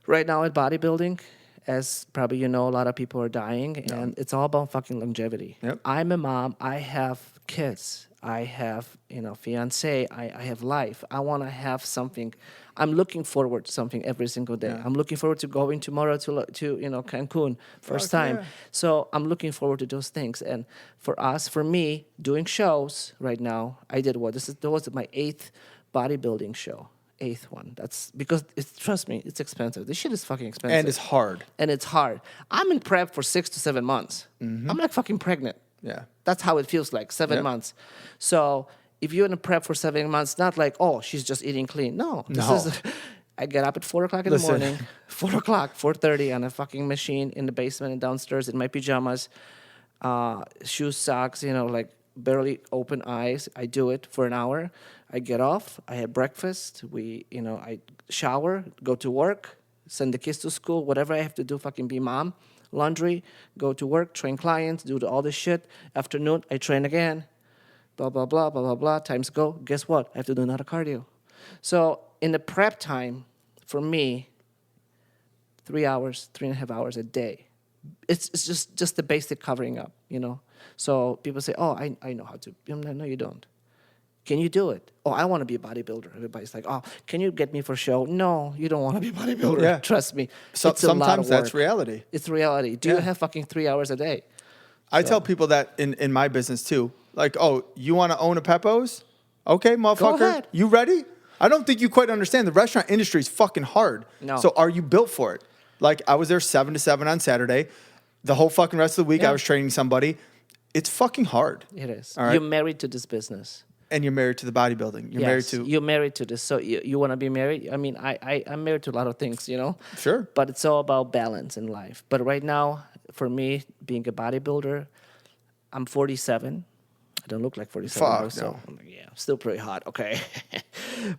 right now at bodybuilding, as probably you know, a lot of people are dying. And it's all about fucking longevity. Yep. I'm a mom. I have kids. I have, fiance. I have life. I want to have something. I'm looking forward to something every single day. I'm looking forward to going tomorrow to Cancun first time. Yeah. So I'm looking forward to those things. And for me, doing shows right now, I did that was my 8th bodybuilding show. 8th one. That's because trust me, it's expensive. This shit is fucking expensive. And it's hard. I'm in prep for 6 to 7 months. Mm-hmm. I'm like fucking pregnant. Yeah. That's how it feels like, 7 months. So if you're in a prep for 7 months, not like, oh, she's just eating clean. No. I get up at 4 o'clock in the morning, 4 o'clock, 4:30 on a fucking machine in the basement and downstairs in my pajamas, shoes, socks, like barely open eyes. I do it for an hour. I get off. I have breakfast. I shower, go to work, send the kids to school, whatever I have to do, fucking be mom. Laundry, go to work, train clients, do all this shit. Afternoon, I train again. Blah, blah, blah, blah, blah, blah. Times go. Guess what? I have to do another cardio. So in the prep time, for me, 3 hours, 3.5 hours a day. It's just the basic covering up, So people say, oh, I know how to. No, you don't. Can you do it? Oh, I want to be a bodybuilder. Everybody's like, oh, can you get me for show? No, you don't want to be a bodybuilder. Yeah. Trust me. So, It's a lot of sometimes that's work. reality. It's reality. Do you have fucking 3 hours a day? I tell people that in my business too. Like, oh, you want to own a Peppo's? Okay, motherfucker. ahead. You ready? I don't think you quite understand. The restaurant industry is fucking hard. No. So are you built for it? Like, I was there 7 to 7 on Saturday. The whole fucking rest of the week, Yeah. I was training somebody. It's fucking hard. It is. All right. You're married to this business. And you're married to the bodybuilding. You're married to... You're married to this. So you want to be married? I mean, I'm married to a lot of things, you know? Sure. But it's all about balance in life. But right now, for me, being a bodybuilder, I'm 47. I don't look like 47. Fuck, also. no. I'm like, yeah, I'm still pretty hot, okay?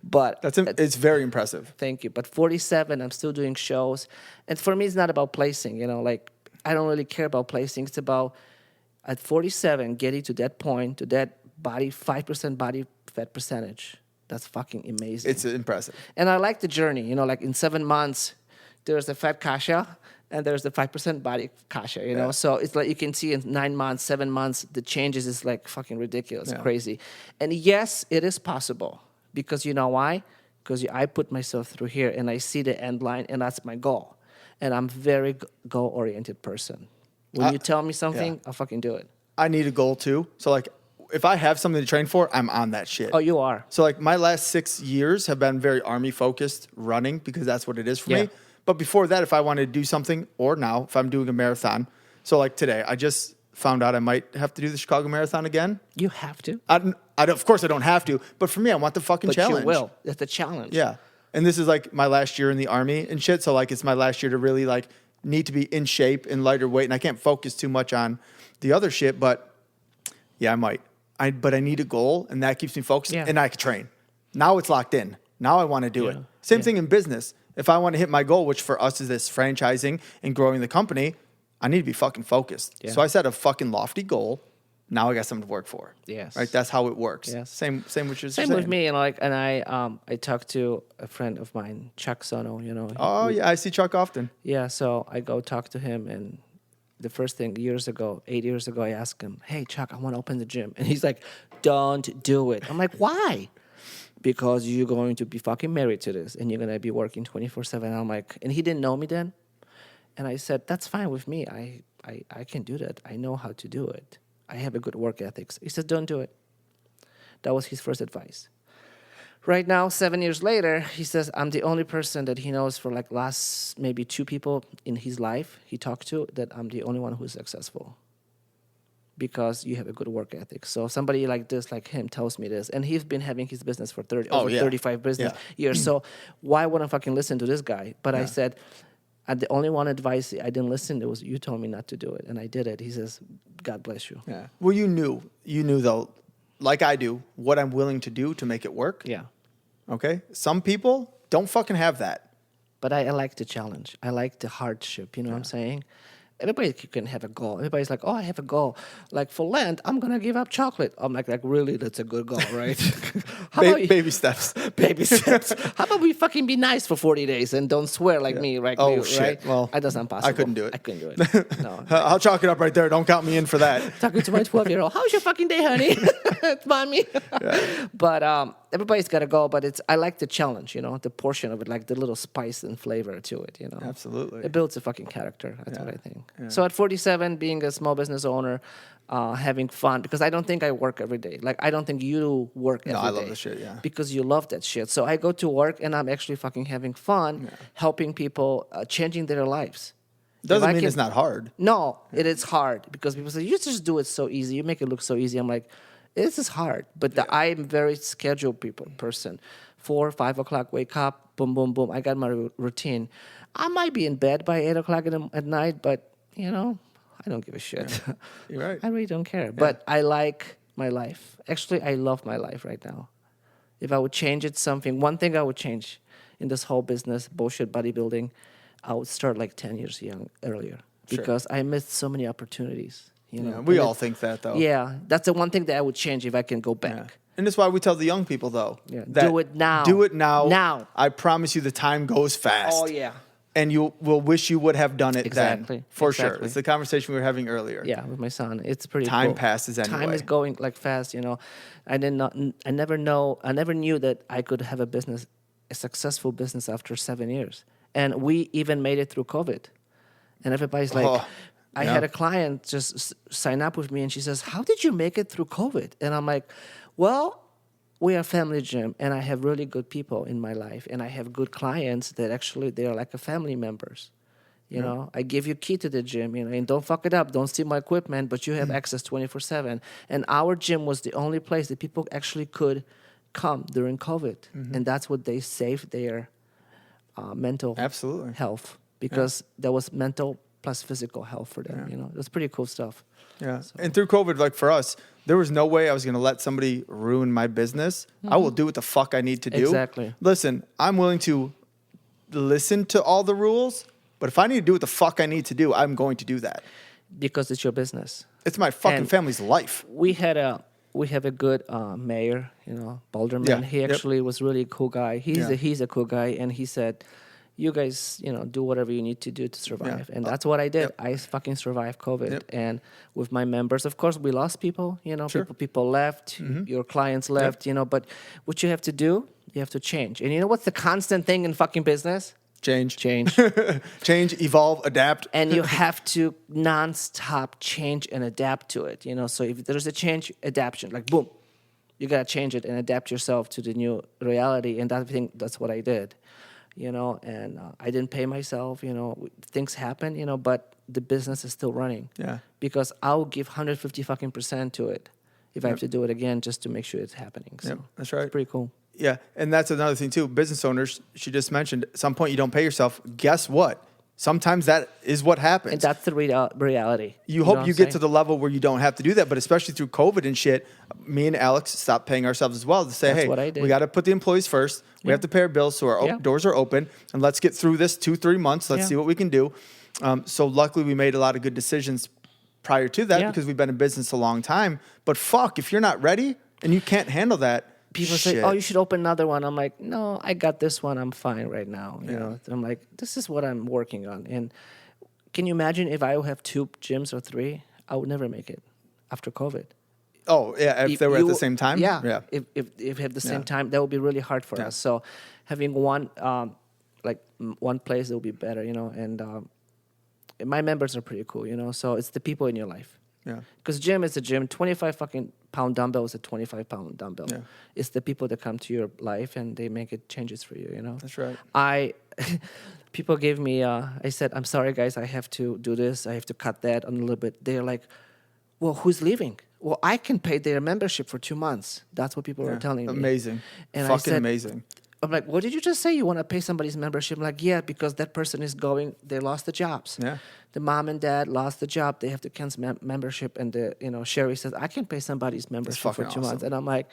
But It's very impressive. thank you. But 47, I'm still doing shows. And for me, it's not about placing, you know? Like, I don't really care about placing. It's about, at 47, getting to that point, to that 5% body fat percentage. That's fucking amazing. It's impressive. And I like the journey. You know, like in 7 months, there's the fat Kasia and there's the 5% body Kasia, you know? So it's like you can see in 9 months, 7 months, the changes is like fucking ridiculous, crazy. And yes, it is possible. Because you know why? Because I put myself through here and I see the end line and that's my goal. And I'm very goal-oriented person. When you tell me something, I'll fucking do it. I need a goal too. So like, if I have something to train for, I'm on that shit. Oh, you are. So like my last 6 years have been very Army focused running because that's what it is for Yeah. me. But before that, if I wanted to do something, or now if I'm doing a marathon, so like today, I just found out I might have to do the Chicago Marathon again. You have to. Of course I don't have to, but for me, I want the fucking But challenge. you will. That's the challenge. Yeah. And this is like my last year in the Army and shit. So like it's my last year to really like need to be in shape and lighter weight. And I can't focus too much on the other shit, but yeah, I might. But I need a goal and that keeps me focused and I can train. Now it's locked in. Now I want to do it. Same thing in business. If I want to hit my goal, which for us is this franchising and growing the company, I need to be fucking focused. Yeah. So I set a fucking lofty goal. Now I got something to work for. Yes. Right. That's how it works. Yes. Same with you. Same with me, and like, and I talked to a friend of mine, Chuck Sono. You know. Oh yeah, I see Chuck often. Yeah, so I go talk to him, and the first thing 8 years ago, I asked him, "Hey Chuck, I want to open the gym," and he's like, "Don't do it." I'm like, "Why?" Because you're going to be fucking married to this, and you're gonna be working 24/7. I'm like, and he didn't know me then, and I said, "That's fine with me. I can do that. I know how to do it. I have a good work ethics." He said, "Don't do it." That was his first advice. Right now, 7 years later, he says, I'm the only person that he knows for like last maybe 2 people in his life he talked to that I'm the only one who's successful because you have a good work ethic. So somebody like this, like him, tells me this. And he's been having his business for 35 business years. So why wouldn't I fucking listen to this guy? But I said, the only one advice I didn't listen to was you told me not to do it. And I did it. He says, God bless you. Yeah. Well, you knew though, like I do, what I'm willing to do to make it work. Yeah. Okay. Some people don't fucking have that. But I like the challenge. I like the hardship. You know what I'm saying? Everybody can have a goal. Everybody's like, oh, I have a goal. Like for Lent, I'm going to give up chocolate. I'm like, really? That's a good goal, right? Baby steps. Baby steps. How about we fucking be nice for 40 days and don't swear like me, right? Oh, right? shit. Well, that doesn't possible. I couldn't do it. I couldn't do it. No. I'll chalk it up right there. Don't count me in for that. Talking to my 12-year-old, how's your fucking day, honey? It's mommy. But everybody's got a goal, but I like the challenge, you know, the portion of it, like the little spice and flavor to it, you know. Absolutely. It builds a fucking character. That's what I think. Yeah. So at 47, being a small business owner, having fun, because I don't think I work every day. Like, I don't think you work every day. No, I love this shit, yeah. Because you love that shit. So I go to work and I'm actually fucking having fun, helping people, changing their lives. Doesn't mean it's not hard. No, it is hard because people say, you just do it so easy. You make it look so easy. I'm like, this is hard. But I'm very scheduled person. 4, 5 o'clock, wake up, boom, boom, boom. I got my routine. I might be in bed by 8 o'clock at night, but, you know, I don't give a shit. Yeah. You're right. I really don't care. Yeah. But I like my life. Actually, I love my life right now. If I would change it one thing I would change in this whole business, bullshit bodybuilding, I would start like 10 years earlier because I missed so many opportunities. You know, we all think that, though. Yeah, that's the one thing that I would change if I can go back. Yeah. And that's why we tell the young people, though. Yeah. Do it now. Do it now. Now. I promise you the time goes fast. Oh, yeah. and you will wish you would have done it Exactly. then. For sure. Exactly. It's the conversation we were having earlier. Yeah, with my son, it's pretty Time cool. passes anyway. Time is going like fast, you know. I never knew that I could have a successful business after 7 years. And we even made it through COVID. And everybody's like, I had a client just sign up with me, and she says, "How did you make it through COVID?" And I'm like, well, we are a family gym, and I have really good people in my life, and I have good clients that actually they're like a family members. You know, I give you key to the gym, you know, and don't fuck it up. Don't steal my equipment, but you have access 24/7. And our gym was the only place that people actually could come during COVID, and that's what they saved their mental health, because there was mental plus physical health for them. You know, it was pretty cool stuff. Yeah. So. And through COVID, like for us, there was no way I was going to let somebody ruin my business. I will do what the fuck I need to do. Exactly. Listen, I'm willing to listen to all the rules, but if I need to do what the fuck I need to do, I'm going to do that. Because it's your business. It's my fucking family's life. We have a good mayor, you know, Balderman. Yeah. He actually was really a cool guy. He's a cool guy, and he said, "You guys, you know, do whatever you need to do to survive." And that's what I did. I fucking survived COVID. And with my members, of course, we lost people. You know, people left. Your clients left. You know, but what you have to do, you have to change. And you know what's the constant thing in fucking business? Change. Change, evolve, adapt. and you have to non-stop change and adapt to it. You know, so if there's a change, adaptation, like boom, you gotta change it and adapt yourself to the new reality. And that's what I did. You know, and I didn't pay myself. You know, things happen. You know, but the business is still running. Yeah. Because I'll give 150% to it if I have to do it again just to make sure it's happening. So that's right. It's pretty cool. Yeah, and that's another thing too. Business owners, she just mentioned, at some point you don't pay yourself. Guess what? Sometimes that is what happens. And that's the reality. You hope you get to the level where you don't have to do that, but especially through COVID and shit, me and Alex stopped paying ourselves as well to say, That's hey, what I did. we got to put the employees first. We have to pay our bills, so our doors are open, and let's get through this 2-3 months. Let's see what we can do. So luckily, we made a lot of good decisions prior to that because we've been in business a long time. But fuck, if you're not ready and you can't handle that, people say, "Oh, you should open another one." I'm like, "No, I got this one. I'm fine right now." You know, I'm like, "This is what I'm working on." And can you imagine if I would have 2 gyms or 3? I would never make it after COVID. Oh yeah, if they were at the same time. Yeah. If at the same time, that would be really hard for us. So having one place that would be better. You know, and my members are pretty cool. You know, so it's the people in your life. Yeah. Because gym is a gym. 25 fucking pound dumbbell is a 25-pound dumbbell. Yeah. It's the people that come to your life and they make it changes for you, you know? That's right. People gave me, I said, "I'm sorry, guys, I have to do this. I have to cut that on a little bit." They're like, "Well, who's leaving?" "Well, I can pay their membership for 2 months." That's what people were telling me. Amazing. And fucking amazing. I'm like, "What did you just say? You want to pay somebody's membership?" I'm like, "Yeah, because that person is going, they lost the jobs. Yeah. The mom and dad lost the job. They have to cancel membership." And Sherry says, "I can pay somebody's membership for 2 months." And I'm like,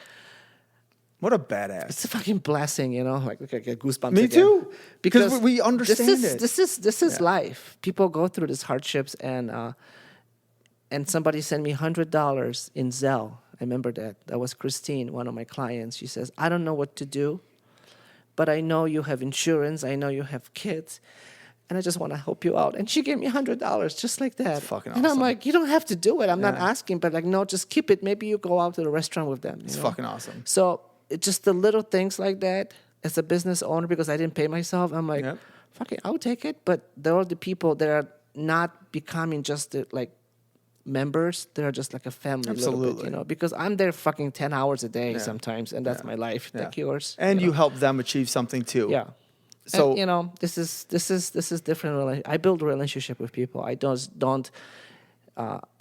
what a badass. it's a fucking blessing, you know? Like, I get goosebumps Me again. too. Because we understand it. This is life. People go through these hardships, and somebody sent me $100 in Zelle. I remember that. That was Christine, one of my clients. She says, "I don't know what to do, but I know you have insurance. I know you have kids, and I just want to help you out." And she gave me $100 just like that. That's fucking And I'm awesome. like, "You don't have to do it. I'm not asking, but like, no, just keep it. Maybe you go out to the restaurant with them." It's fucking awesome. So it's just the little things like that. As a business owner, because I didn't pay myself, I'm like, fuck it, I'll take it. But there are the people that are not becoming just members. They're just like a family. Absolutely. A little bit, you know, because I'm there fucking 10 hours a day sometimes, and that's my life, like yours. And you help them achieve something too. Yeah. So and, you know, this is different. I build relationship with people. I don't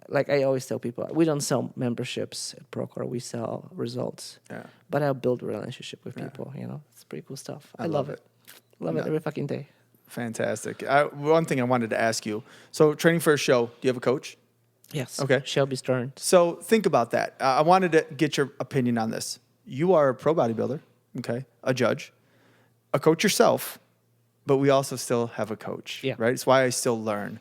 like I always tell people, we don't sell memberships at Procore. We sell results. Yeah. But I build a relationship with people. You know, it's pretty cool stuff. I love it. Love it every fucking day. Fantastic. One thing I wanted to ask you. So training for a show, do you have a coach? Yes. Okay. Shelby Stearns. So think about that. I wanted to get your opinion on this. You are a pro bodybuilder, okay, a judge, a coach yourself, but we also still have a coach, right? It's why I still learn.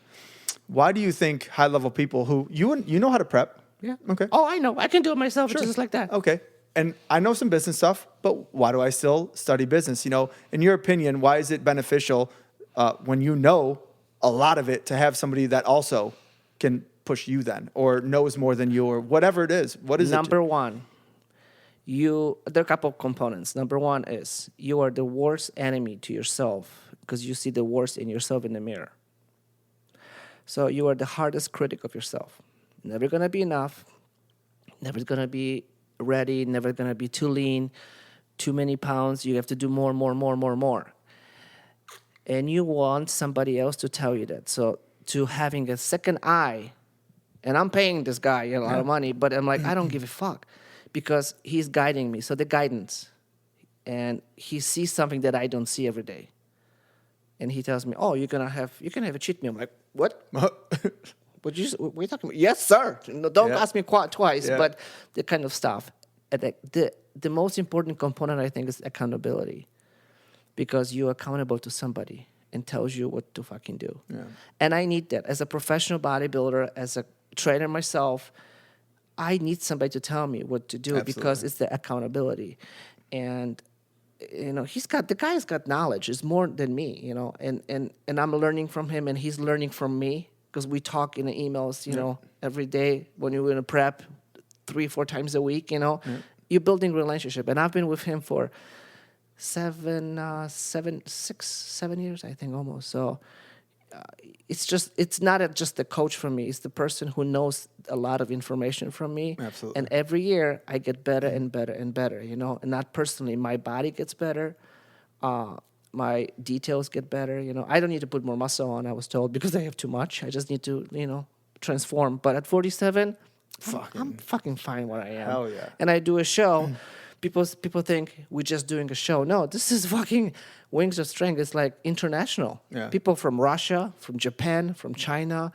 Why do you think high-level people who, you know how to prep? Yeah. Okay. Oh, I know. I can do it myself just like that. Okay. And I know some business stuff, but why do I still study business? You know, in your opinion, why is it beneficial when you know a lot of it, to have somebody that also can push you then, or knows more than you, or whatever it is. What is Number one, there are a couple of components. Number one is you are the worst enemy to yourself because you see the worst in yourself in the mirror. So you are the hardest critic of yourself. Never going to be enough. Never going to be ready. Never going to be too lean, too many pounds. You have to do more. And you want somebody else to tell you that. So to having a second eye, and I'm paying this guy a lot of money, but I'm like, I don't give a fuck because he's guiding me. So the guidance, and he sees something that I don't see every day. And he tells me, oh, you can have a cheat meal. I'm like, what? What are you talking about? Yes, sir. No, don't ask me twice, but the kind of stuff. And the most important component, I think, is accountability, because you're accountable to somebody and tells you what to fucking do. Yeah. And I need that. As a professional bodybuilder, as a trainer myself, I need somebody to tell me what to do. Absolutely. Because it's the accountability. And the guy's got knowledge. It's more than me, and I'm learning from him and he's learning from me, because we talk in the emails, every day when you're in a prep 3-4 times a week, you're building relationship. And I've been with him for 7 years, I think, almost. So it's not just the coach for me. It's the person who knows a lot of information from me. Absolutely. And every year I get better and better and better, and not personally. My body gets better. My details get better. I don't need to put more muscle on, I was told, because I have too much. I just need to, transform. But at 47, I'm fucking fine where I am. Hell yeah. And I do a show. People think we're just doing a show. No, this is fucking Wings of Strength. It's like international. Yeah. People from Russia, from Japan, from China,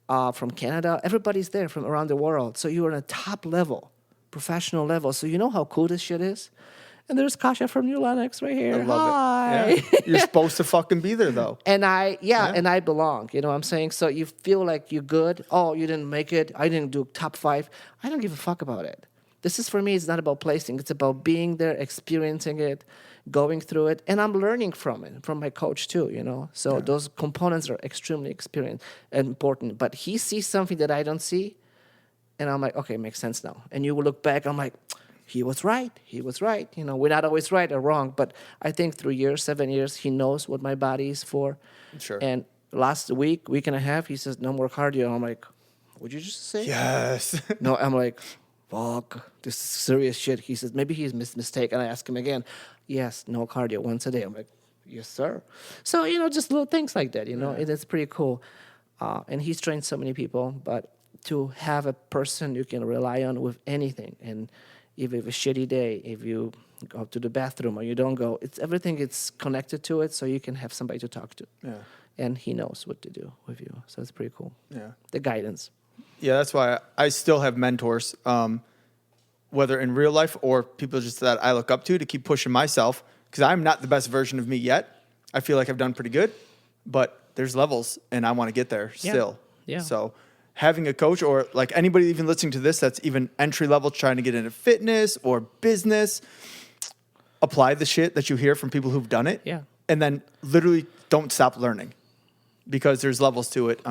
from Canada. Everybody's there from around the world. So you're on a top level, professional level. So you know how cool this shit is? And there's Kasia from New Lennox right here. I love Hi. it. Yeah. You're supposed to fucking be there, though. And and I belong. You know what I'm saying? So you feel like you're good. Oh, you didn't make it. I didn't do top 5. I don't give a fuck about it. This is, for me, it's not about placing. It's about being there, experiencing it, going through it. And I'm learning from it, from my coach too, So those components are extremely important. But he sees something that I don't see. And I'm like, okay, it makes sense now. And you will look back, I'm like, he was right. We're not always right or wrong. But I think through 7 years, he knows what my body is for. Sure. And last week and a half, he says, no more cardio. I'm like, what'd you just say? Yes. No, I'm like, fuck, this is serious shit. He says, maybe he's mistake. And I ask him again, yes, no cardio, once a day. I'm like, yes, sir. So, just little things like that, it's pretty cool. And he's trained so many people, but to have a person you can rely on with anything, and if you have a shitty day, if you go to the bathroom or you don't go, everything is connected to it, so you can have somebody to talk to. Yeah. And he knows what to do with you. So it's pretty cool. Yeah. The guidance. Yeah, that's why I still have mentors, whether in real life or people just that I look up to keep pushing myself, because I'm not the best version of me yet. I feel like I've done pretty good, but there's levels, and I want to get there still. Yeah. So having a coach, or like anybody even listening to this that's even entry level trying to get into fitness or business, apply the shit that you hear from people who've done it. Yeah. And then literally don't stop learning, because there's levels to it.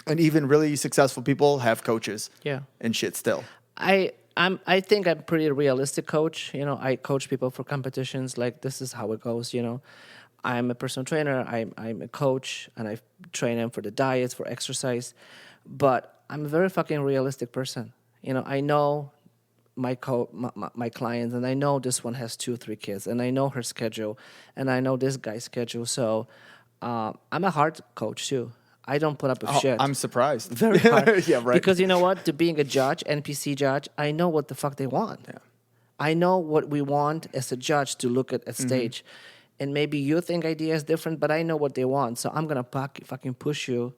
And even really successful people have coaches. Yeah. And shit still. I think I'm pretty realistic coach. I coach people for competitions. Like, this is how it goes, I'm a personal trainer. I'm a coach, and I train them for the diets, for exercise. But I'm a very fucking realistic person. I know my clients, and I know this one has 2 or 3 kids, and I know her schedule, and I know this guy's schedule. So I'm a hard coach too. I don't put up with shit. I'm surprised. Very hard. Yeah, right. Because you know what? To being a judge, NPC judge, I know what the fuck they want. Yeah. I know what we want as a judge to look at stage. And maybe you think idea is different, but I know what they want. So I'm going to fucking push you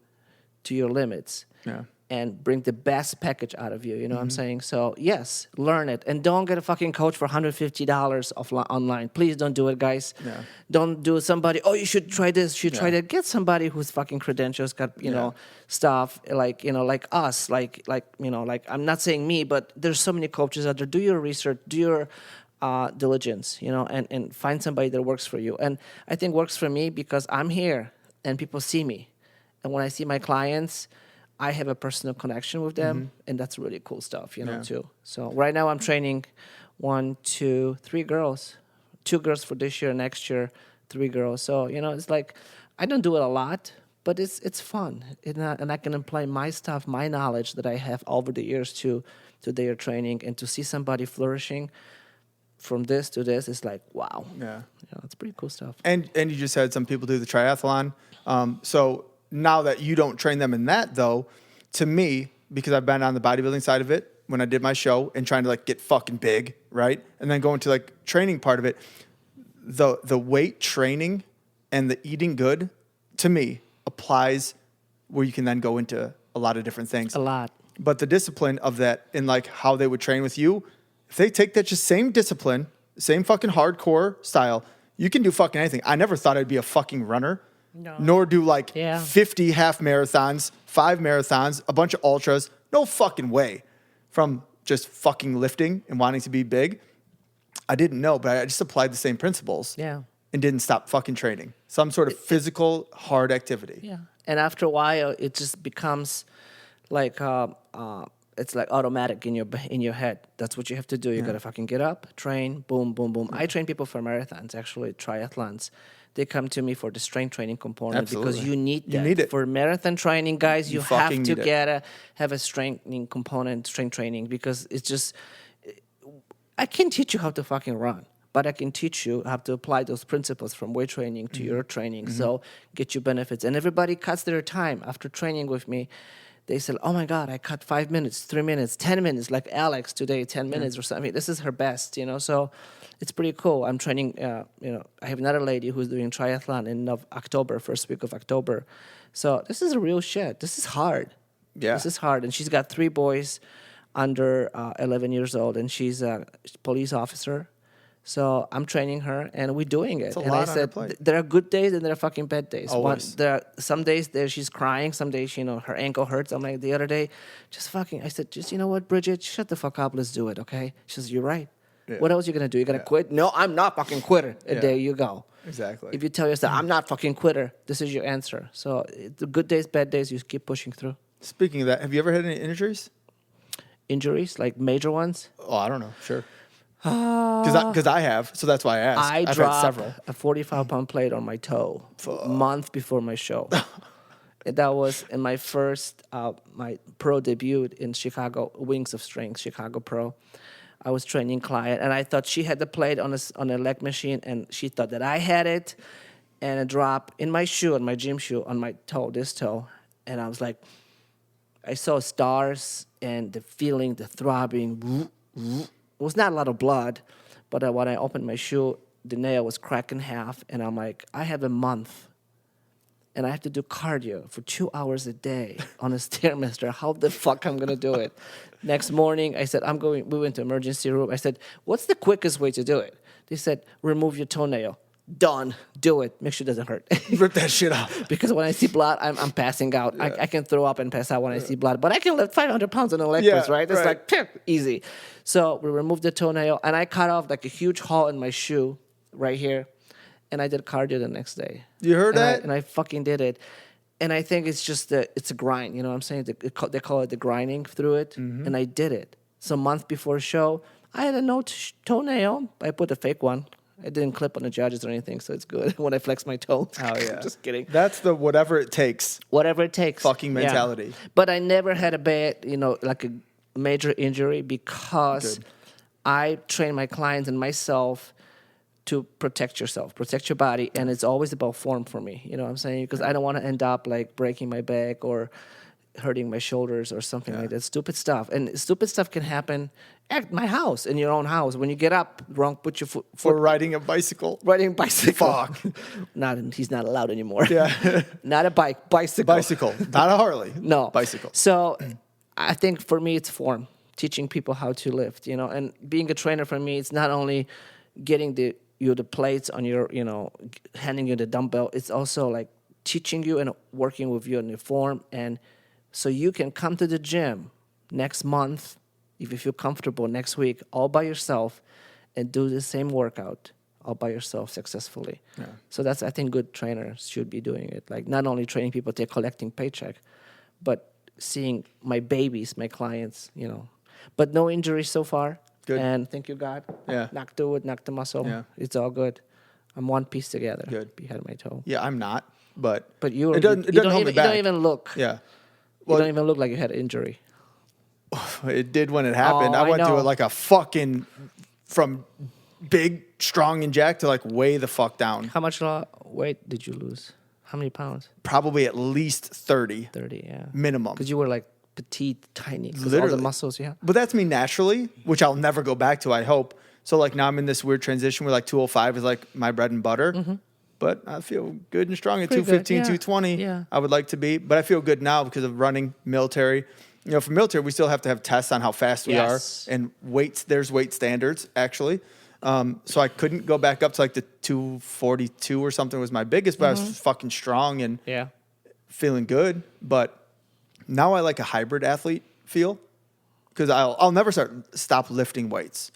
to your limits. Yeah. And bring the best package out of you. You know what I'm saying? So, yes, learn it. And don't get a fucking coach for $150 online. Please don't do it, guys. Yeah. Don't do somebody, you should try this, try that. Get somebody who's fucking credentials, got, stuff, like us. Like I'm not saying me, but there's so many coaches out there. Do your research, do your diligence, and find somebody that works for you. And I think works for me because I'm here and people see me. And when I see my clients, I have a personal connection with them, and that's really cool stuff, you know, too. So right now I'm training 1, 2, 3 girls. 2 girls for this year, next year, 3 girls. So, you know, it's like I don't do it a lot, but it's fun. And I can apply my stuff, my knowledge that I have over the years to their training, and to see somebody flourishing from this to this is like, wow. Yeah. You know, it's pretty cool stuff. And you just had some people do the triathlon. So now that you don't train them in that, though, to me, because I've been on the bodybuilding side of it when I did my show and trying to like get fucking big, right? And then going to like training part of it, the weight training and the eating good, to me, applies where you can then go into a lot of different things. A lot. But the discipline of that and like how they would train with you, if they take that just same discipline, same fucking hardcore style, you can do fucking anything. I never thought I'd be a fucking runner, nor do like 50 half marathons, 5 marathons, a bunch of ultras. No fucking way. From just fucking lifting and wanting to be big, I didn't know, but I just applied the same principles. Yeah. And didn't stop fucking training. Some sort of physical, hard activity. Yeah. And after a while, it just becomes like it's like automatic in your head. That's what you have to do. You gotta fucking get up, train, boom, boom, boom. I train people for marathons, actually, triathlons. They come to me for the strength training component because you need that. You need it. For marathon training, guys, you have fucking to need it. have a strengthening component, strength training, because it's just, I can't teach you how to fucking run, but I can teach you how to apply those principles from weight training to your training. So get you benefits. And everybody cuts their time after training with me. They said, oh my God, I cut 5 minutes, 3 minutes, 10 minutes, like Alex today, 10 minutes or something. This is her best, you know, so it's pretty cool. I'm training, you know, I have another lady who's doing triathlon in October, first week of October. So this is a real shit. This is hard. Yeah. This is hard. And she's got 3 boys under 11 years old, and she's a police officer. So I'm training her, and we're doing it. It's a and lot I on her said, plate. there are good days and there are fucking bad days. Always. There are some days there she's crying. Some days, you know, her ankle hurts. I'm like, the other day, I said, you know what, Bridget, shut the fuck up. Let's do it, okay? She says, you're right. Yeah. What else are you going to do? You going to quit? No, I'm not fucking quitter. And there you go. Exactly. If you tell yourself, I'm not fucking quitter, this is your answer. So the good days, bad days, you keep pushing through. Speaking of that, have you ever had any injuries? Injuries, like major ones? Oh, I don't know. Sure. Because I have, so that's why I asked. I I've had dropped several. a 45-pound plate on my toe a month before my show. And that was in my first, my pro debut in Chicago, Wings of Strength, Chicago Pro. I was training client, and I thought she had the plate on a leg machine, and she thought that I had it, and a drop in my shoe, on my gym shoe, on my toe, this toe. And I was like, I saw stars and the feeling, the throbbing. It was not a lot of blood, but when I opened my shoe, the nail was cracked in half, and I'm like, I have a month, and I have to do cardio for 2 hours a day on a Stairmaster. How the fuck I'm gonna do it? Next morning, I said, we went to emergency room. I said, what's the quickest way to do it? They said, remove your toenail. Done. Do it. Make sure it doesn't hurt. Rip that shit off. Because when I see blood, I'm passing out. Yeah. I can throw up and pass out when I see blood. But I can lift 500 pounds on a leg press, right? It's like, easy. So we removed the toenail, and I cut off like a huge hole in my shoe right here. And I did cardio the next day. You heard that? And I fucking did it. And I think it's just it's a grind. You know what I'm saying? They call it the grinding through it. Mm-hmm. And I did it. So a month before show, I had a no toenail. I put a fake one. I didn't clip on the judges or anything, so it's good when I flex my toe. Oh, yeah. Just kidding. That's the whatever it takes. Whatever it takes. Fucking mentality. Yeah. But I never had a bad, like a major injury because I train my clients and myself to protect yourself, protect your body, and it's always about form for me. You know what I'm saying? Because I don't want to end up like breaking my back or hurting my shoulders or something like that. Stupid stuff. And stupid stuff can happen at my house, in your own house. When you get up, wrong, put your foot. Or riding a bicycle. Riding a bicycle. Fuck. He's not allowed anymore. Yeah. Not a bike, bicycle. Bicycle. Not a Harley. No. Bicycle. So I think for me, it's form. Teaching people how to lift, and being a trainer for me, it's not only getting the plates on your, handing you the dumbbell. It's also like teaching you and working with you in your form. And so you can come to the gym next month, if you feel comfortable, next week, all by yourself, and do the same workout all by yourself successfully. Yeah. So that's, I think, good trainers should be doing it. Like not only training people to collecting paycheck, but seeing my babies, my clients, But no injuries so far. Good. And thank you, God. Yeah. Knock the wood, knock the muscle. Yeah. It's all good. I'm one piece together. Good. Behind my toe. Yeah, I'm not, but you it doesn't hold me you back. don't even look. Yeah. You don't even look like you had an injury. It did when it happened. Oh, I went I through know. it like a fucking from big, strong, and jacked to like way the fuck down. How much weight did you lose? How many pounds? Probably at least 30 30, yeah. minimum. Because you were like petite, tiny. 'Cause all Literally. the muscles you have. But that's me naturally, which I'll never go back to, I hope. So like now I'm in this weird transition where like 205 is like my bread and butter. But I feel good and strong at Pretty good, 215, yeah. 220. Yeah. I would like to be. But I feel good now because of running military. For military, we still have to have tests on how fast we Yes. are. And weights, there's weight standards, actually. So I couldn't go back up to like the 242 or something was my biggest, but I was fucking strong and Yeah. feeling good. But now I like a hybrid athlete feel because I'll never stop lifting weights.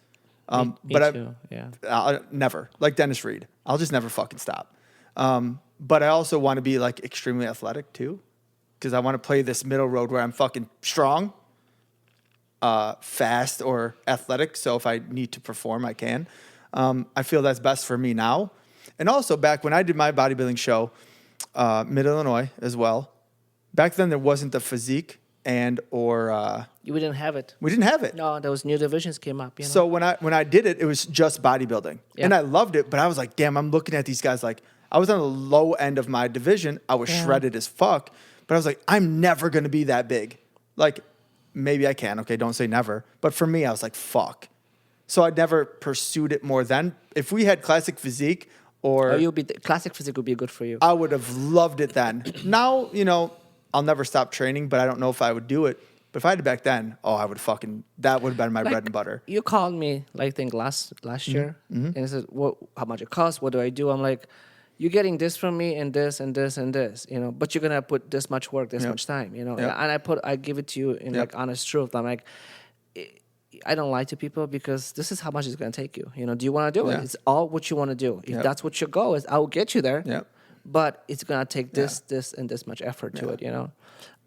Me But too. Yeah. I'll never, like Dennis Reed, I'll just never fucking stop. But I also want to be like extremely athletic too, because I want to play this middle road where I'm fucking strong, fast, or athletic. So if I need to perform, I can. I feel that's best for me now. And also back when I did my bodybuilding show, Mid-Illinois as well, back then there wasn't the physique We didn't have it. we didn't have it. No, those new divisions came up. So when I did it, it was just bodybuilding, Yeah. and I loved it. But I was like, damn, I'm looking at these guys like I was on the low end of my division. I was shredded as fuck, but I was like, I'm never gonna be that big. Like maybe I can. Okay, don't say never. But for me, I was like, fuck. So I never pursued it more then. If we had classic physique or classic physique would be good for you. I would have loved it then. Now, I'll never stop training, but I don't know if I would do it. But if I had it back then, that would have been my bread and butter. You called me, I think last year, and I said, how much it costs? What do I do? I'm like, you're getting this from me and this and this and this, but you're gonna put this much work, this much time, And I give it to you in like honest truth. I'm like, I don't lie to people because this is how much it's gonna take you. Do you want to do it? Yeah. It's all what you want to do. If that's what your goal is, I will get you there. Yeah. But it's gonna take this, and this much effort to it.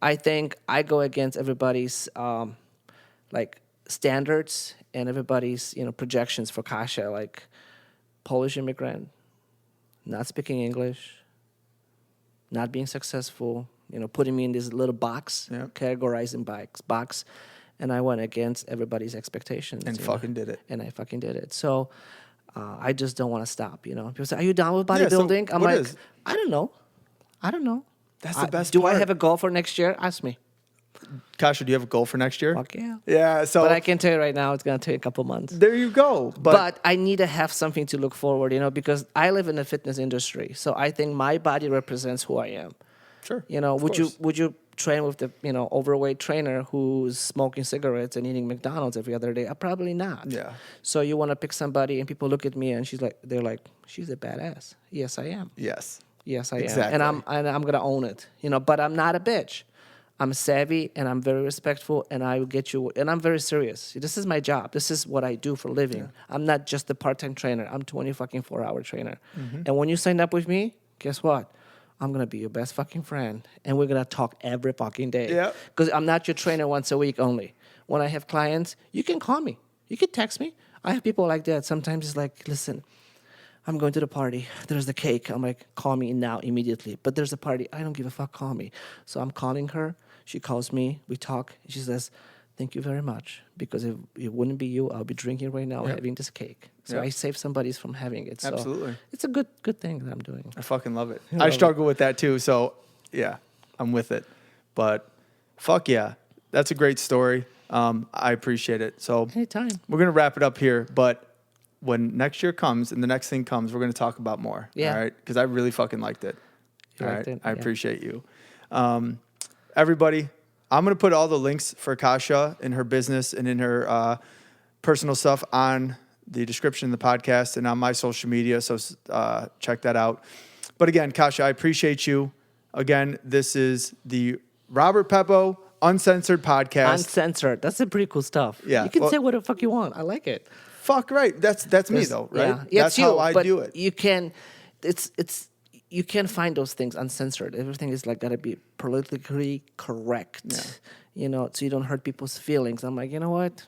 I think I go against everybody's like standards and everybody's projections for Kasia, like Polish immigrant, not speaking English, not being successful, putting me in this little box, categorizing box, and I went against everybody's expectations And fucking did it. And I fucking did it. So I just don't want to stop. People say, "Are you down with Yeah, so bodybuilding?" I'm what like, is? I don't know. That's the best Do part. I have a goal for next year? Ask me. Kasia, do you have a goal for next year? Fuck yeah. Yeah. So But I can tell you right now, it's gonna take a couple months. there you go. But I need to have something to look forward, because I live in the fitness industry. So I think my body represents who I am. sure. Would you train with the overweight trainer who's smoking cigarettes and eating McDonald's every other day? Probably not. Yeah. So you want to pick somebody, and people look at me, and they're like, she's a badass. Yes, I am. Yes. Yes, I Exactly. am. And I'm gonna own it. But I'm not a bitch. I'm savvy and I'm very respectful, and I will get you. And I'm very serious. This is my job. This is what I do for a living. I'm not just a part-time trainer. I'm 24-hour trainer. And when you sign up with me, guess what? I'm gonna be your best fucking friend, and we're gonna talk every fucking day. Yep. Because I'm not your trainer once a week only. When I have clients, you can call me. You can text me. I have people like that. Sometimes it's like, listen, I'm going to the party. There's the cake. I'm like, call me now immediately. But there's a party. I don't give a fuck. Call me. So I'm calling her. She calls me. We talk. She says, thank you very much. Because if it wouldn't be you, I'll be drinking right now having this cake. So I save somebody from having it. So Absolutely. it's a good thing that I'm doing. I fucking love it. I struggle with that too. So yeah, I'm with it. But fuck yeah, that's a great story. I appreciate it. So Anytime. we're gonna wrap it up here, but when next year comes and the next thing comes, we're going to talk about more. Yeah. All right. Because I really fucking liked it. You all liked right. it? I Yeah. appreciate you. Everybody, I'm going to put all the links for Kasia in her business and in her personal stuff on the description of the podcast and on my social media. So check that out. But again, Kasia, I appreciate you. Again, this is the Robert Peppo Uncensored podcast. Uncensored. That's some pretty cool stuff. Yeah, You can well- say what the fuck you want. I like it. Fuck right. That's me though, right? Yeah, That's it's how you, I but do it. You can, it's you can't find those things uncensored. Everything is like gotta be politically correct. Yeah. You know, so you don't hurt people's feelings. I'm like, you know what?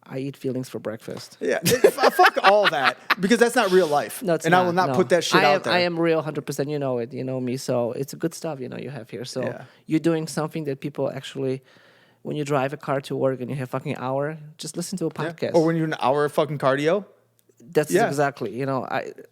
I eat feelings for breakfast. Yeah, fuck all that because that's not real life. No, it's and not, I will not no. put that shit out there. I am real 100%. You know it. You know me. So it's good stuff, you know, you have here. So Yeah. you're doing something that people actually, when you drive a car to work and you have fucking hour, just listen to a Yeah. podcast. Or when you're an hour of fucking cardio. That's Yeah. exactly, you know,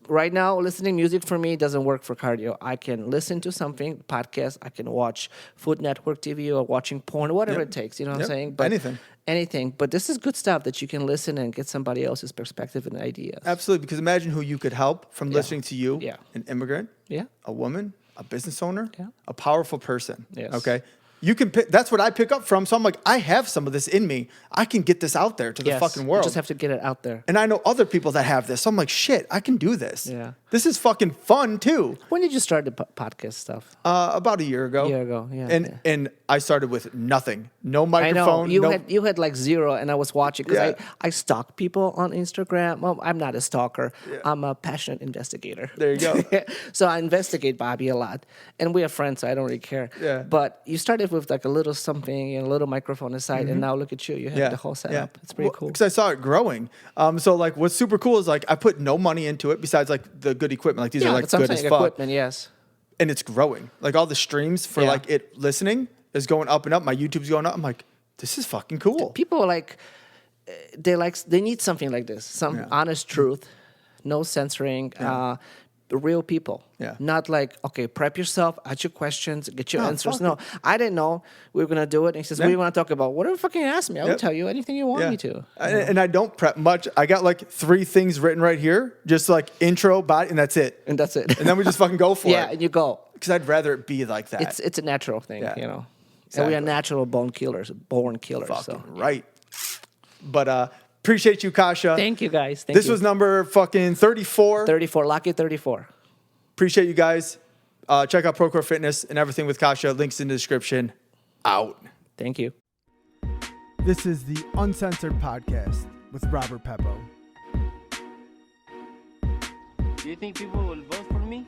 right now listening music for me doesn't work for cardio. I can listen to something, podcast, I can watch Food Network TV or watching porn, whatever Yep. it takes, you know what Yep. I'm saying? Anything. But this is good stuff that you can listen and get somebody else's perspective and ideas. Absolutely, because imagine who you could help from listening to you, Yeah. an immigrant, Yeah. a woman, a business owner, Yeah. a powerful person. Yes. Okay. You can pick, that's what I pick up from. So I'm like, I have some of this in me. I can get this out there to the Yes. fucking You world. just have to get it out there. And I know other people that have this. So I'm like, shit, I can do this. Yeah. This is fucking fun too. When did you start the podcast stuff? About a year ago. Yeah. And I started with nothing. No I microphone. know no, you had like zero, and I was watching because Yeah. I stalk people on Instagram. Well, I'm not a stalker. I'm a passionate investigator. There you go. So I investigate Bobby a lot, and we are friends, so I don't really care. Yeah. But you started with like a little something and a little microphone aside, and now look at you. You have the whole setup. It's pretty cool. Because I saw it growing. So like, what's super cool is like I put no money into it besides like the good equipment. Like these are like that's what I'm good as saying, fuck, equipment, yes. and it's growing. Like all the streams for Yeah. like it listening is going up and up. My YouTube's going up. I'm like, this is fucking cool. People are like they need something like this, some honest truth, no censoring, real people. Yeah. Not like, okay, prep yourself, ask your questions, get your No, answers. fuck No, I didn't know we were gonna do it. And he says, "What do you want to talk about? Whatever fucking ask me. I will Yep. tell you anything you want me to." And I don't prep much. I got like 3 things written right here, just like intro, body, and that's it. And that's it. And then we just fucking go for yeah, it. and you go. Because I'd rather it be like that. It's a natural thing, Yeah. you know. And we are Exactly. natural born killers. fucking So right. But appreciate you, Kasia. thank you guys. Thank This you. was number fucking 34. 34, lucky 34. Appreciate you guys. Check out Procore Fitness and everything with Kasia. Links in the description. Out. Thank you. This is the Uncensored Podcast with Robert Peppo. Do you think people will vote for me?